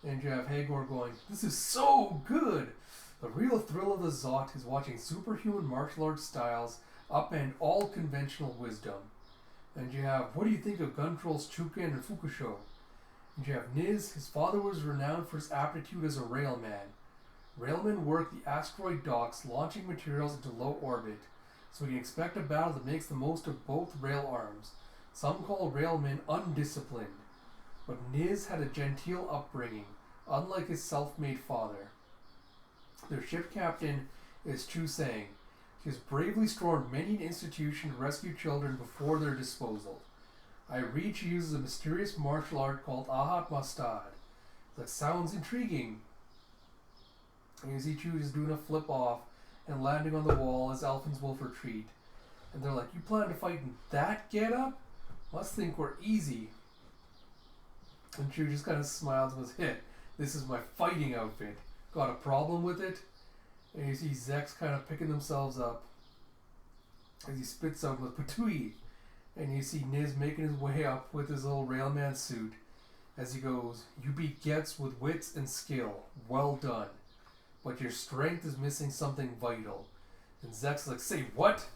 And you have Hagor going, this is so good! The real thrill of the Zot is watching superhuman martial arts styles upend all conventional wisdom. And you have, what do you think of Gun Trolls Chuken and Fukusho? And you have Niz, his father was renowned for his aptitude as a railman. Railmen work the asteroid docks, launching materials into low orbit, so we can expect a battle that makes the most of both rail arms. Some call railmen undisciplined, but Niz had a genteel upbringing, unlike his self-made father. Their ship captain is Chu Sang. She has bravely stormed many an institution to rescue children before their disposal. I read she uses a mysterious martial art called Ahat Mastad. That sounds intriguing. And you see Chu just doing a flip off and landing on the wall as Elfins Wolf retreat. And they're like, you plan to fight in that getup? Must think we're easy. And Chu just kind of smiles and goes, hit, this is my fighting outfit. Got a problem with it? And you see Zex kind of picking themselves up as he spits out with Patui. And you see Niz making his way up with his little railman suit as he goes, you beat Getz with wits and skill. Well done. But your strength is missing something vital. And Zex is like, say what?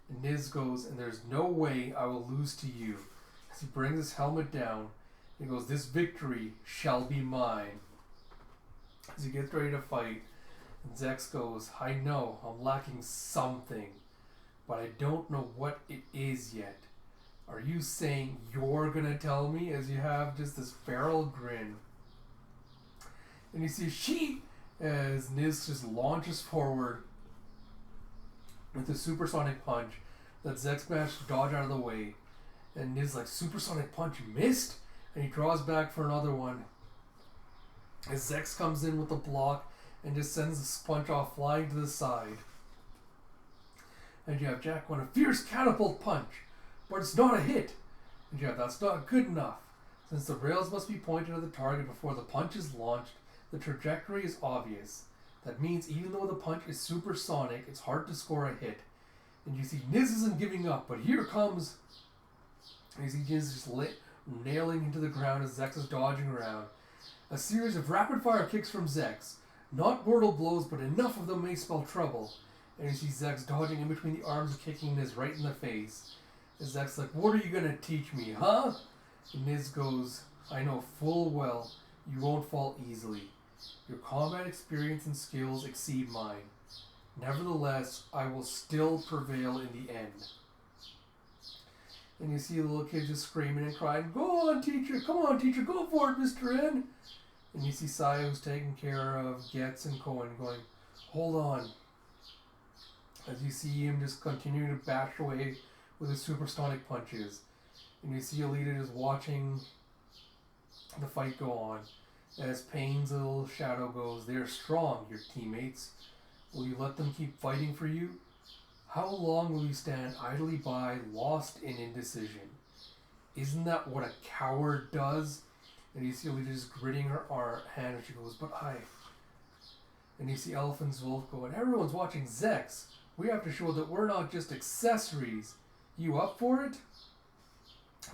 And Niz goes, and there's no way I will lose to you. As he brings his helmet down, he goes, this victory shall be mine. As he gets ready to fight, and Zex goes, I know I'm lacking something, but I don't know what it is yet. Are you saying you're gonna tell me? As you have just this feral grin. And you see she, as Niz just launches forward with a supersonic punch that Zex managed to dodge out of the way. And Niz like, supersonic punch missed? And he draws back for another one. As Zex comes in with the block and just sends the sponge off flying to the side. And you have Jack going, a fierce catapult punch, but it's not a hit. And you have, that's not good enough. Since the rails must be pointed at the target before the punch is launched, the trajectory is obvious. That means even though the punch is supersonic, it's hard to score a hit. And you see Niz isn't giving up, but here comes... And you see Niz just nailing into the ground as Zex is dodging around. A series of rapid-fire kicks from Zex. Not mortal blows, but enough of them may spell trouble. And you see Zex dodging in between the arms and kicking Niz right in the face. And Zex like, what are you gonna teach me, huh? And Niz goes, I know full well you won't fall easily. Your combat experience and skills exceed mine. Nevertheless, I will still prevail in the end. And you see the little kid just screaming and crying, go on, teacher, come on, teacher, go for it, Mr. N. And you see Saya, who's taking care of Getz and Cohen, going, hold on. As you see him just continuing to bash away with his supersonic punches. And you see Alita just watching the fight go on. As Payne's little shadow goes, they're strong, your teammates. Will you let them keep fighting for you? How long will you stand idly by, lost in indecision? Isn't that what a coward does? And you see Alita just gritting her hand and she goes, but I... And you see Elephant's Wolf going, everyone's watching Zex. We have to show that we're not just accessories. You up for it?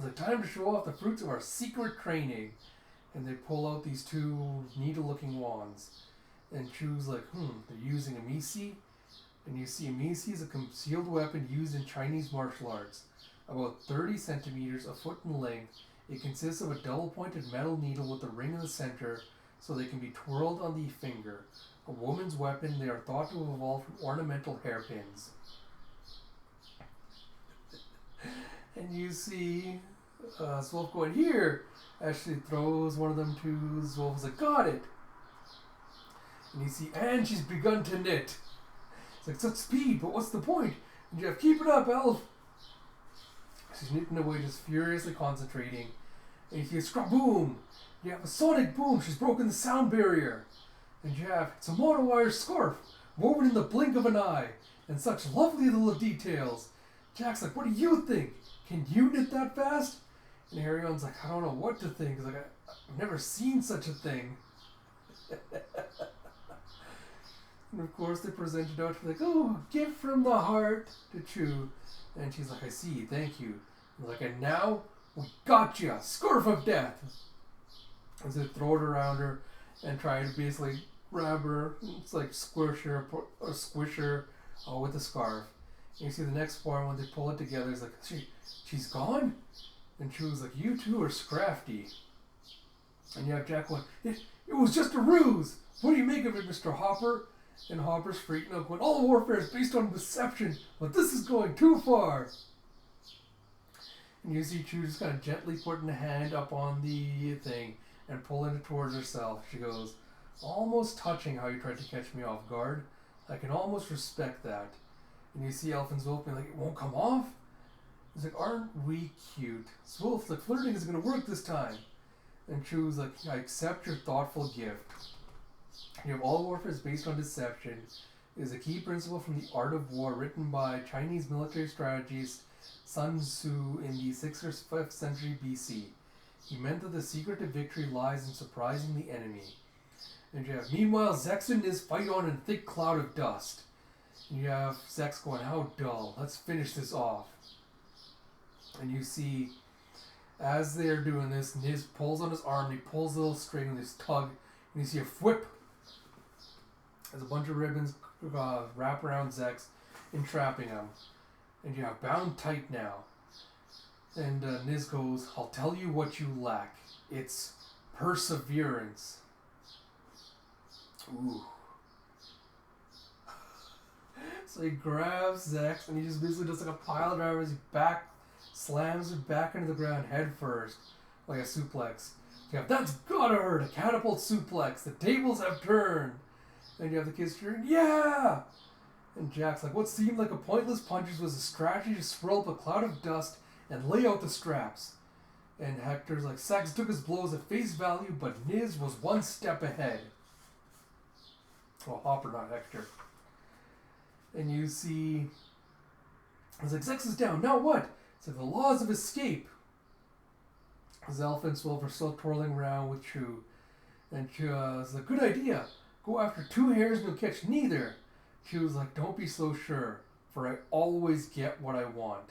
It's time to show off the fruits of our secret training. And they pull out these two needle-looking wands. And Chu's like, they're using a Misi. And you see a Misi is a concealed weapon used in Chinese martial arts. About 30 centimeters, a foot in length. It consists of a double-pointed metal needle with a ring in the center so they can be twirled on the finger. A woman's weapon, they are thought to have evolved from ornamental hairpins. And you see Zwolf going, here! Ashley throws one of them to Zwolf. He's like, got it! And you see, and she's begun to knit. It's like, such speed, but what's the point? And Jeff, keep it up, Elf! She's knitting away, just furiously concentrating. And you hear, scrap-boom! You have a sonic boom, she's broken the sound barrier. And you have, it's a monowire scarf, woven in the blink of an eye. And such lovely little details. Jack's like, what do you think? Can you knit that fast? And Harion's like, I don't know what to think. He's like, I've never seen such a thing. And of course they present it out to like, oh, gift from the heart to Chu. And she's like, I see, thank you. And like, and now we got you, scarf of death. And so they throw it around her and try to basically grab her. It's like squish her or squish her with the scarf. And you see the next part when they pull it together, it's like, she's gone? And Chu was like, you two are scrafty. And you have Jack going, it was just a ruse. What do you make of it, Mr. Hopper? And Hopper's freaking out, going, all warfare is based on deception, but this is going too far. And you see Chew just kind of gently putting a hand up on the thing and pulling it towards herself. She goes, almost touching how you tried to catch me off guard. I can almost respect that. And you see Elfin Zwolf being like, it won't come off? He's like, aren't we cute? Zwolf, like, flirting isn't going to work this time. And Chew's like, I accept your thoughtful gift. You have all warfare is based on deception. It is a key principle from the Art of War written by Chinese military strategist Sun Tzu in the 6th or 5th century BC. He meant that the secret to victory lies in surprising the enemy. And you have, meanwhile, Zex and Niz fight on in a thick cloud of dust. And you have Zex going, how dull. Let's finish this off. And you see, as they're doing this, Niz pulls on his arm, and he pulls a little string and this tug, and you see a whip. There's a bunch of ribbons wrap around Zex, entrapping him. And you have bound tight now. And Niz goes, I'll tell you what you lack. It's perseverance. Ooh. So he grabs Zex and he just basically does like a pile driver as he slams her back into the ground head first, like a suplex. You have, that's gotta hurt, a catapult suplex. The tables have turned. And you have the kids cheering, yeah! And Jack's like, what seemed like a pointless punches was a strategy to swirl up a cloud of dust and lay out the straps. And Hector's like, Sax took his blows at face value, but Niz was one step ahead. Well, Hopper, not Hector. And you see, it's like, Zex is down, now what? It's like the laws of escape. Zelf and Swolf are still twirling around with Chew. And Chew's like, good idea. Go after 2 hares and you'll catch neither. Chew's like, don't be so sure, for I always get what I want.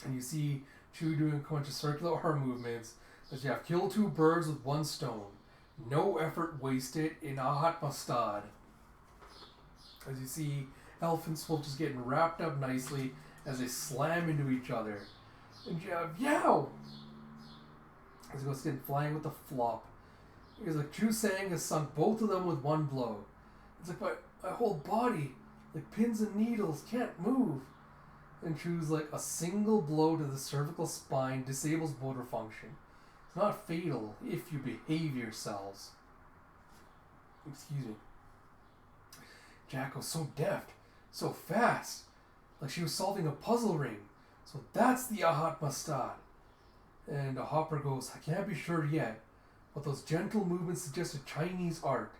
And you see Chew doing a bunch of circular arm movements as you have kill 2 birds with 1 stone. No effort wasted in Ahat Mastad. As you see Elf and Swolf just getting wrapped up nicely as they slam into each other. And you have Yow! As he goes in flying with a flop. He's like, Chu Sang has sunk both of them with 1 blow. It's like, my whole body, like pins and needles, can't move. And Chu's like, a single blow to the cervical spine disables motor function. It's not fatal if you behave yourselves. Excuse me. Jack was so deft, so fast, like she was solving a puzzle ring. So that's the Ahat Mastad. And Hopper goes, I can't be sure yet, but those gentle movements suggest a Chinese art.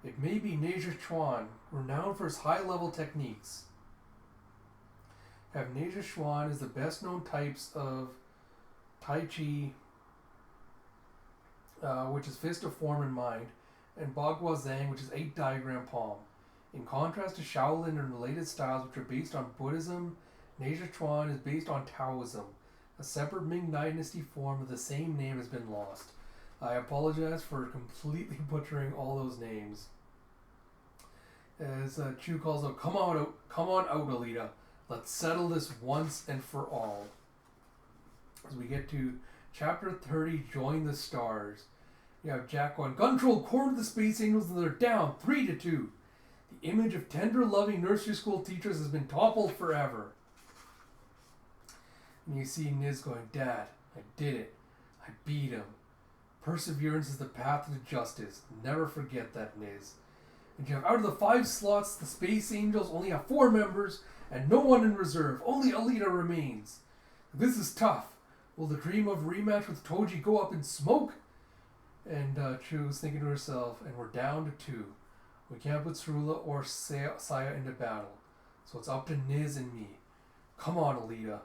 It may be Neja Chuan, renowned for his high-level techniques. Have Neja Chuan is the best-known types of Tai Chi, which is fist of form and mind, and Bagua Zhang, which is 8-diagram palm. In contrast to Shaolin and related styles which are based on Buddhism, Neja Chuan is based on Taoism. A separate Ming Dynasty form of the same name has been lost. I apologize for completely butchering all those names. As Chu calls out, come on out, Alita. Let's settle this once and for all. As we get to Chapter 30, Join the Stars. You have Jack going, Guntroll cornered the Space Angels and they're down 3-2. The image of tender, loving nursery school teachers has been toppled forever. And you see Niz going, Dad, I did it. I beat him. Perseverance is the path to justice. Never forget that, Niz. And you have, out of the 5 slots, the Space Angels only have 4 members and no one in reserve. Only Alita remains. This is tough. Will the dream of rematch with Toji go up in smoke? And Chu was thinking to herself, and we're down to 2. We can't put Cerula or Saya into battle. So it's up to Niz and me. Come on, Alita.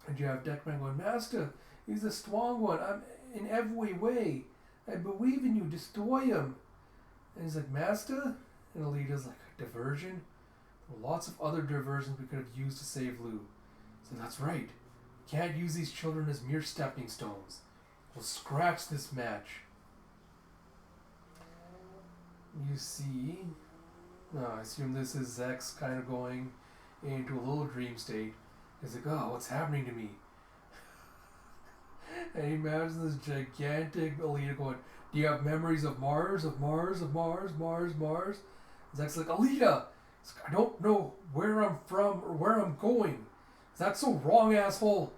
And you have Deckman going, Master, he's a strong one. I'm in every way. I believe in you. Destroy him. And he's like, Master? And Alita's like, diversion? There were lots of other diversions we could have used to save Lu. So that's right. Can't use these children as mere stepping stones. We'll scratch this match. You see, I assume this is Zex kind of going into a little dream state. He's like, oh, what's happening to me? And he imagines this gigantic Alita going, do you have memories of Mars, of Mars, of Mars, Mars, Mars? Zek's like, Alita, I don't know where I'm from or where I'm going. That's so wrong, asshole.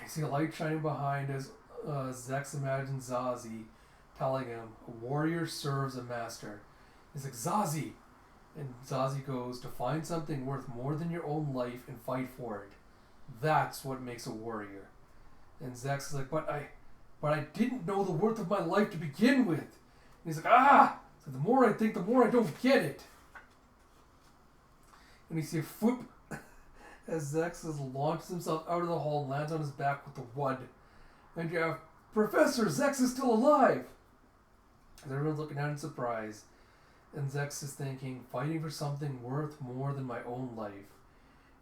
I see a light shining behind as Zex imagines Zazie telling him, a warrior serves a master. He's like, Zazie. And Zazie goes, to find something worth more than your own life and fight for it. That's what makes a warrior. And Zex is like, but I didn't know the worth of my life to begin with. And he's like, So the more I think, the more I don't get it. And you see a whoop as Zex launches himself out of the hall and lands on his back with a wud. And you have, Professor, Zex is still alive. And everyone's looking at him in surprise. And Zex is thinking, fighting for something worth more than my own life.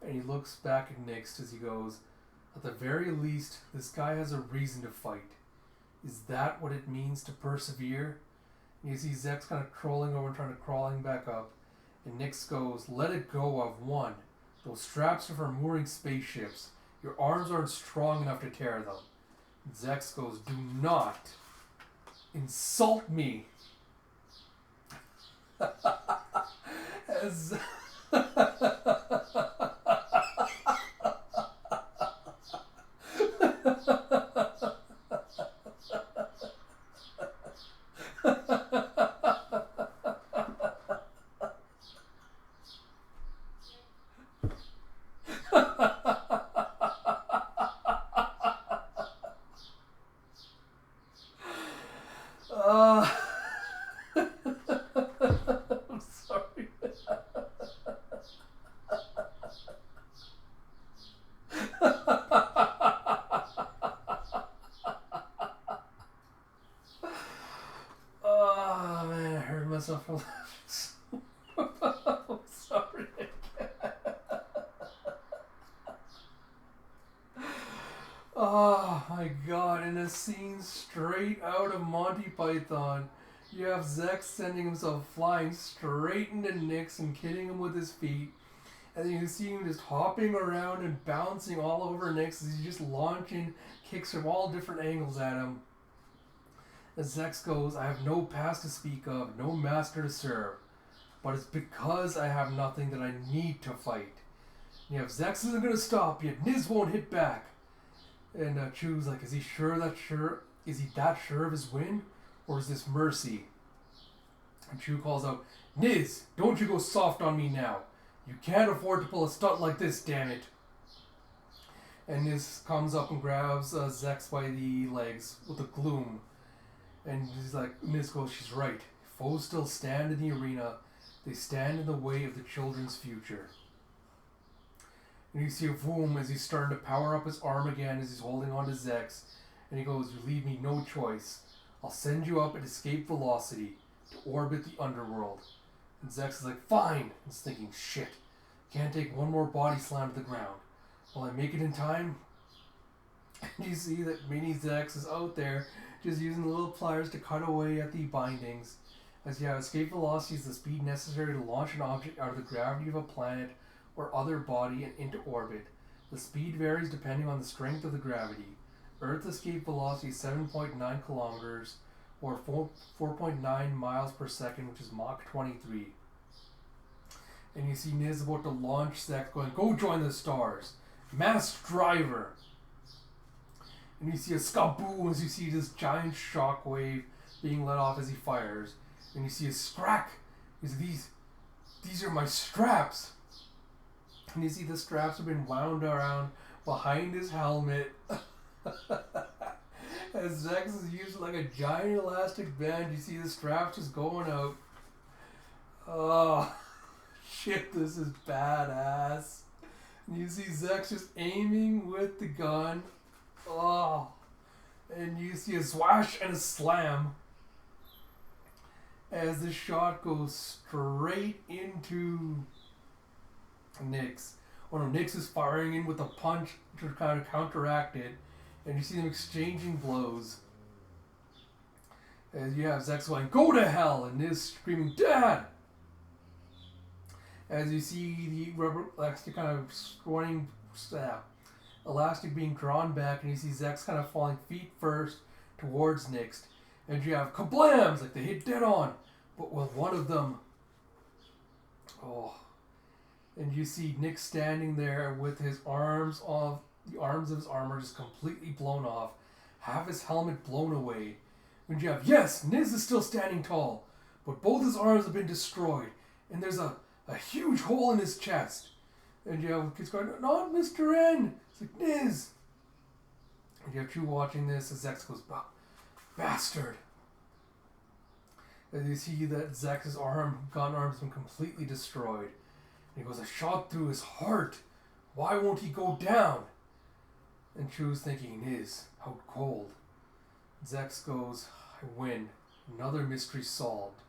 And he looks back at Nyx as he goes, at the very least, this guy has a reason to fight. Is that what it means to persevere? And you see Zex kind of crawling over and trying to crawling back up. And Nyx goes, let it go, I've won. Those straps are for mooring spaceships. Your arms aren't strong enough to tear them. And Zex goes, do not insult me. As I'm sorry. Oh man, I heard myself for laughing. I'm sorry. Oh my god, in a scene straight out of Monty Python, you have Zex sending himself flying straight into Nyx and hitting him with his feet. And then you can see him just hopping around and bouncing all over Nyx as he's just launching kicks from all different angles at him. As Zex goes, I have no past to speak of, no master to serve. But it's because I have nothing that I need to fight. And you have Zex isn't going to stop, yet Niz won't hit back. And Chu's like, is he that sure of his win? Or is this mercy? And Chu calls out, Niz, don't you go soft on me now. You can't afford to pull a stunt like this, damn it. And Niz comes up and grabs Zex by the legs with a gloom. And he's like, Niz goes, she's right. Foes still stand in the arena. They stand in the way of the children's future. And you see a Voom as he's starting to power up his arm again as he's holding on to Zex. And he goes, you leave me no choice. I'll send you up at escape velocity to orbit the underworld. And Zex is like, fine. He's thinking, shit. Can't take one more body slam to the ground. Will I make it in time? And you see that Mini Zex is out there just using the little pliers to cut away at the bindings. As you have escape velocity is the speed necessary to launch an object out of the gravity of a planet or other body and into orbit. The speed varies depending on the strength of the gravity. Earth's escape velocity is 7.9 kilometers or 4.9 miles per second, which is Mach 23. And you see Niz about to launch Zex going, go join the stars. Mass driver. And you see a skaboo as you see this giant shockwave being let off as he fires. And you see a scrack. These are my straps. And you see the straps have been wound around behind his helmet. As Zex is using like a giant elastic band, you see the straps just going out. Oh, shit, this is badass. And you see Zex just aiming with the gun. Oh, and you see a swash and a slam as the shot goes straight into Nyx. Oh no, Nyx is firing in with a punch to kind of counteract it, and you see them exchanging blows. As you have Zex going, go to hell, and Nyx screaming, Dad! As you see the rubber, kind of running, elastic being drawn back, and you see Zex kind of falling feet first towards Nyx. And you have kablams, like they hit dead on. But with one of them, and you see Nyx standing there with his arms off, the arms of his armor just completely blown off, half his helmet blown away. And you have, yes, Niz is still standing tall, but both his arms have been destroyed, and there's a huge hole in his chest. And you have kids going, not Mr. N! It's like, Niz! And you have True watching this as Zex goes, bastard! And you see that Zex's gun arm's been completely destroyed. And he goes, I shot through his heart. Why won't he go down? And True's thinking, Niz, how cold. Zex goes, I win. Another mystery solved.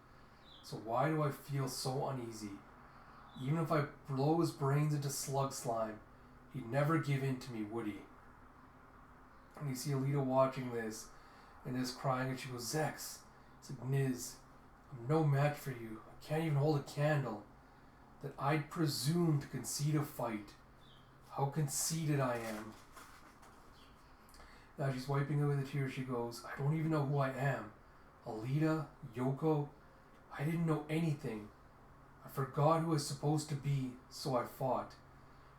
So why do I feel so uneasy? Even if I blow his brains into slug slime, he'd never give in to me, would he? And you see Alita watching this and is crying, and she goes, Zex, it's like, Niz, I'm no match for you. I can't even hold a candle. That I'd presume to concede a fight. How conceited I am. Now she's wiping away the tears. She goes, I don't even know who I am. Alita? Yoko? I didn't know anything. I forgot who I was supposed to be, so I fought.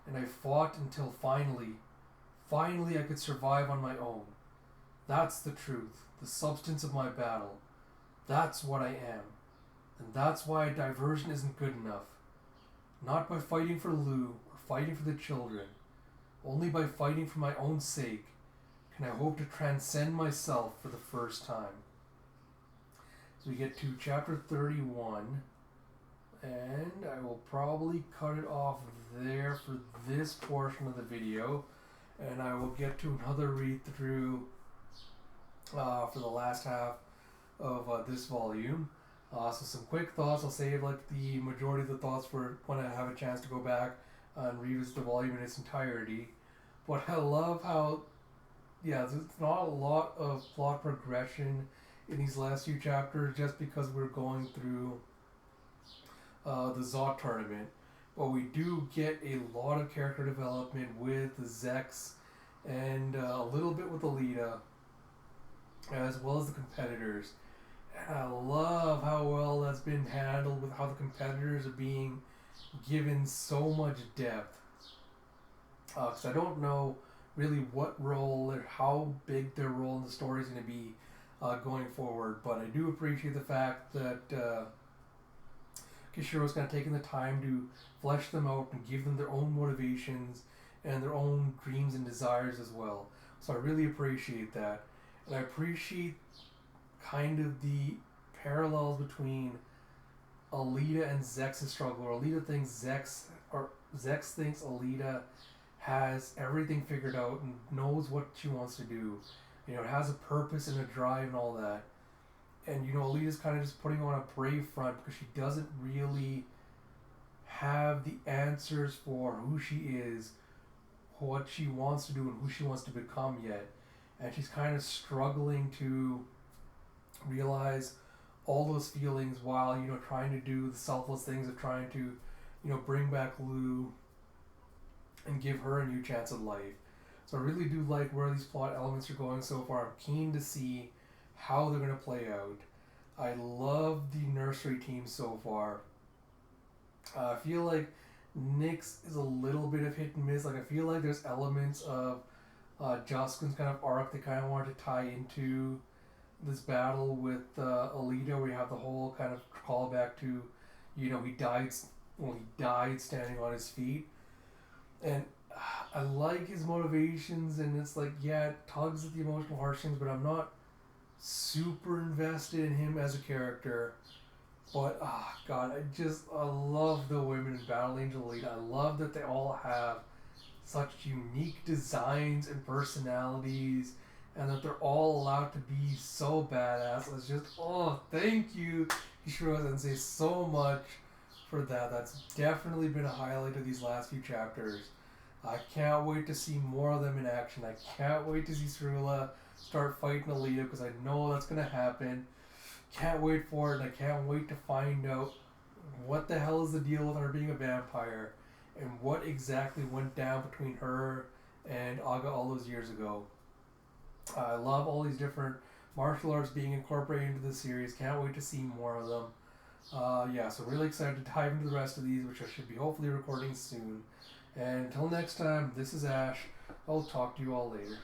And I fought until finally I could survive on my own. That's the truth, the substance of my battle. That's what I am. And that's why a diversion isn't good enough. Not by fighting for Lou or fighting for the children. Only by fighting for my own sake can I hope to transcend myself for the first time. So we get to chapter 31, and I will probably cut it off there for this portion of the video, and I will get to another read through for the last half of this volume. So some quick thoughts. I'll save like the majority of the thoughts for when I have a chance to go back and revisit the volume in its entirety. But I love how, there's not a lot of plot progression in these last few chapters just because we're going through the Zot tournament. But we do get a lot of character development with Zex and a little bit with Alita, as well as the competitors. And I love how well that's been handled with how the competitors are being given so much depth. Because I don't know really what role or how big their role in the story is going to be going forward. But I do appreciate the fact that Kishiro's kind of taken the time to flesh them out and give them their own motivations and their own dreams and desires as well. So I really appreciate that. And I appreciate kind of the parallels between Alita and Zex's struggle. Or Alita thinks Zex thinks Alita has everything figured out and knows what she wants to do. You know, it has a purpose and a drive and all that. And you know, Alita's kind of just putting on a brave front because she doesn't really have the answers for who she is, what she wants to do, and who she wants to become yet. And she's kind of struggling to realize all those feelings while, you know, trying to do the selfless things of trying to, you know, bring back Lou and give her a new chance at life. So I really do like where these plot elements are going so far. I'm keen to see how they're going to play out. I love the nursery team so far. I feel like Nyx is a little bit of hit and miss. Like, I feel like there's elements of Justin's kind of arc they kind of wanted to tie into this battle with Alita, where you have the whole kind of callback to, you know, he died standing on his feet. And I like his motivations, and it's like, yeah, it tugs at the emotional heartstrings, but I'm not super invested in him as a character. But, God, I love the women in Battle Angel Alita. I love that they all have such unique designs and personalities, and that they're all allowed to be so badass. It's just, thank you, Kishiro-sensei, so much for that. That's definitely been a highlight of these last few chapters. I can't wait to see more of them in action. I can't wait to see Cerula start fighting Alita, because I know that's going to happen. Can't wait for it, and I can't wait to find out what the hell is the deal with her being a vampire, and what exactly went down between her and Aga all those years ago. I love all these different martial arts being incorporated into the series. Can't wait to see more of them. So really excited to dive into the rest of these, which I should be hopefully recording soon. And until next time, this is Ash. I'll talk to you all later.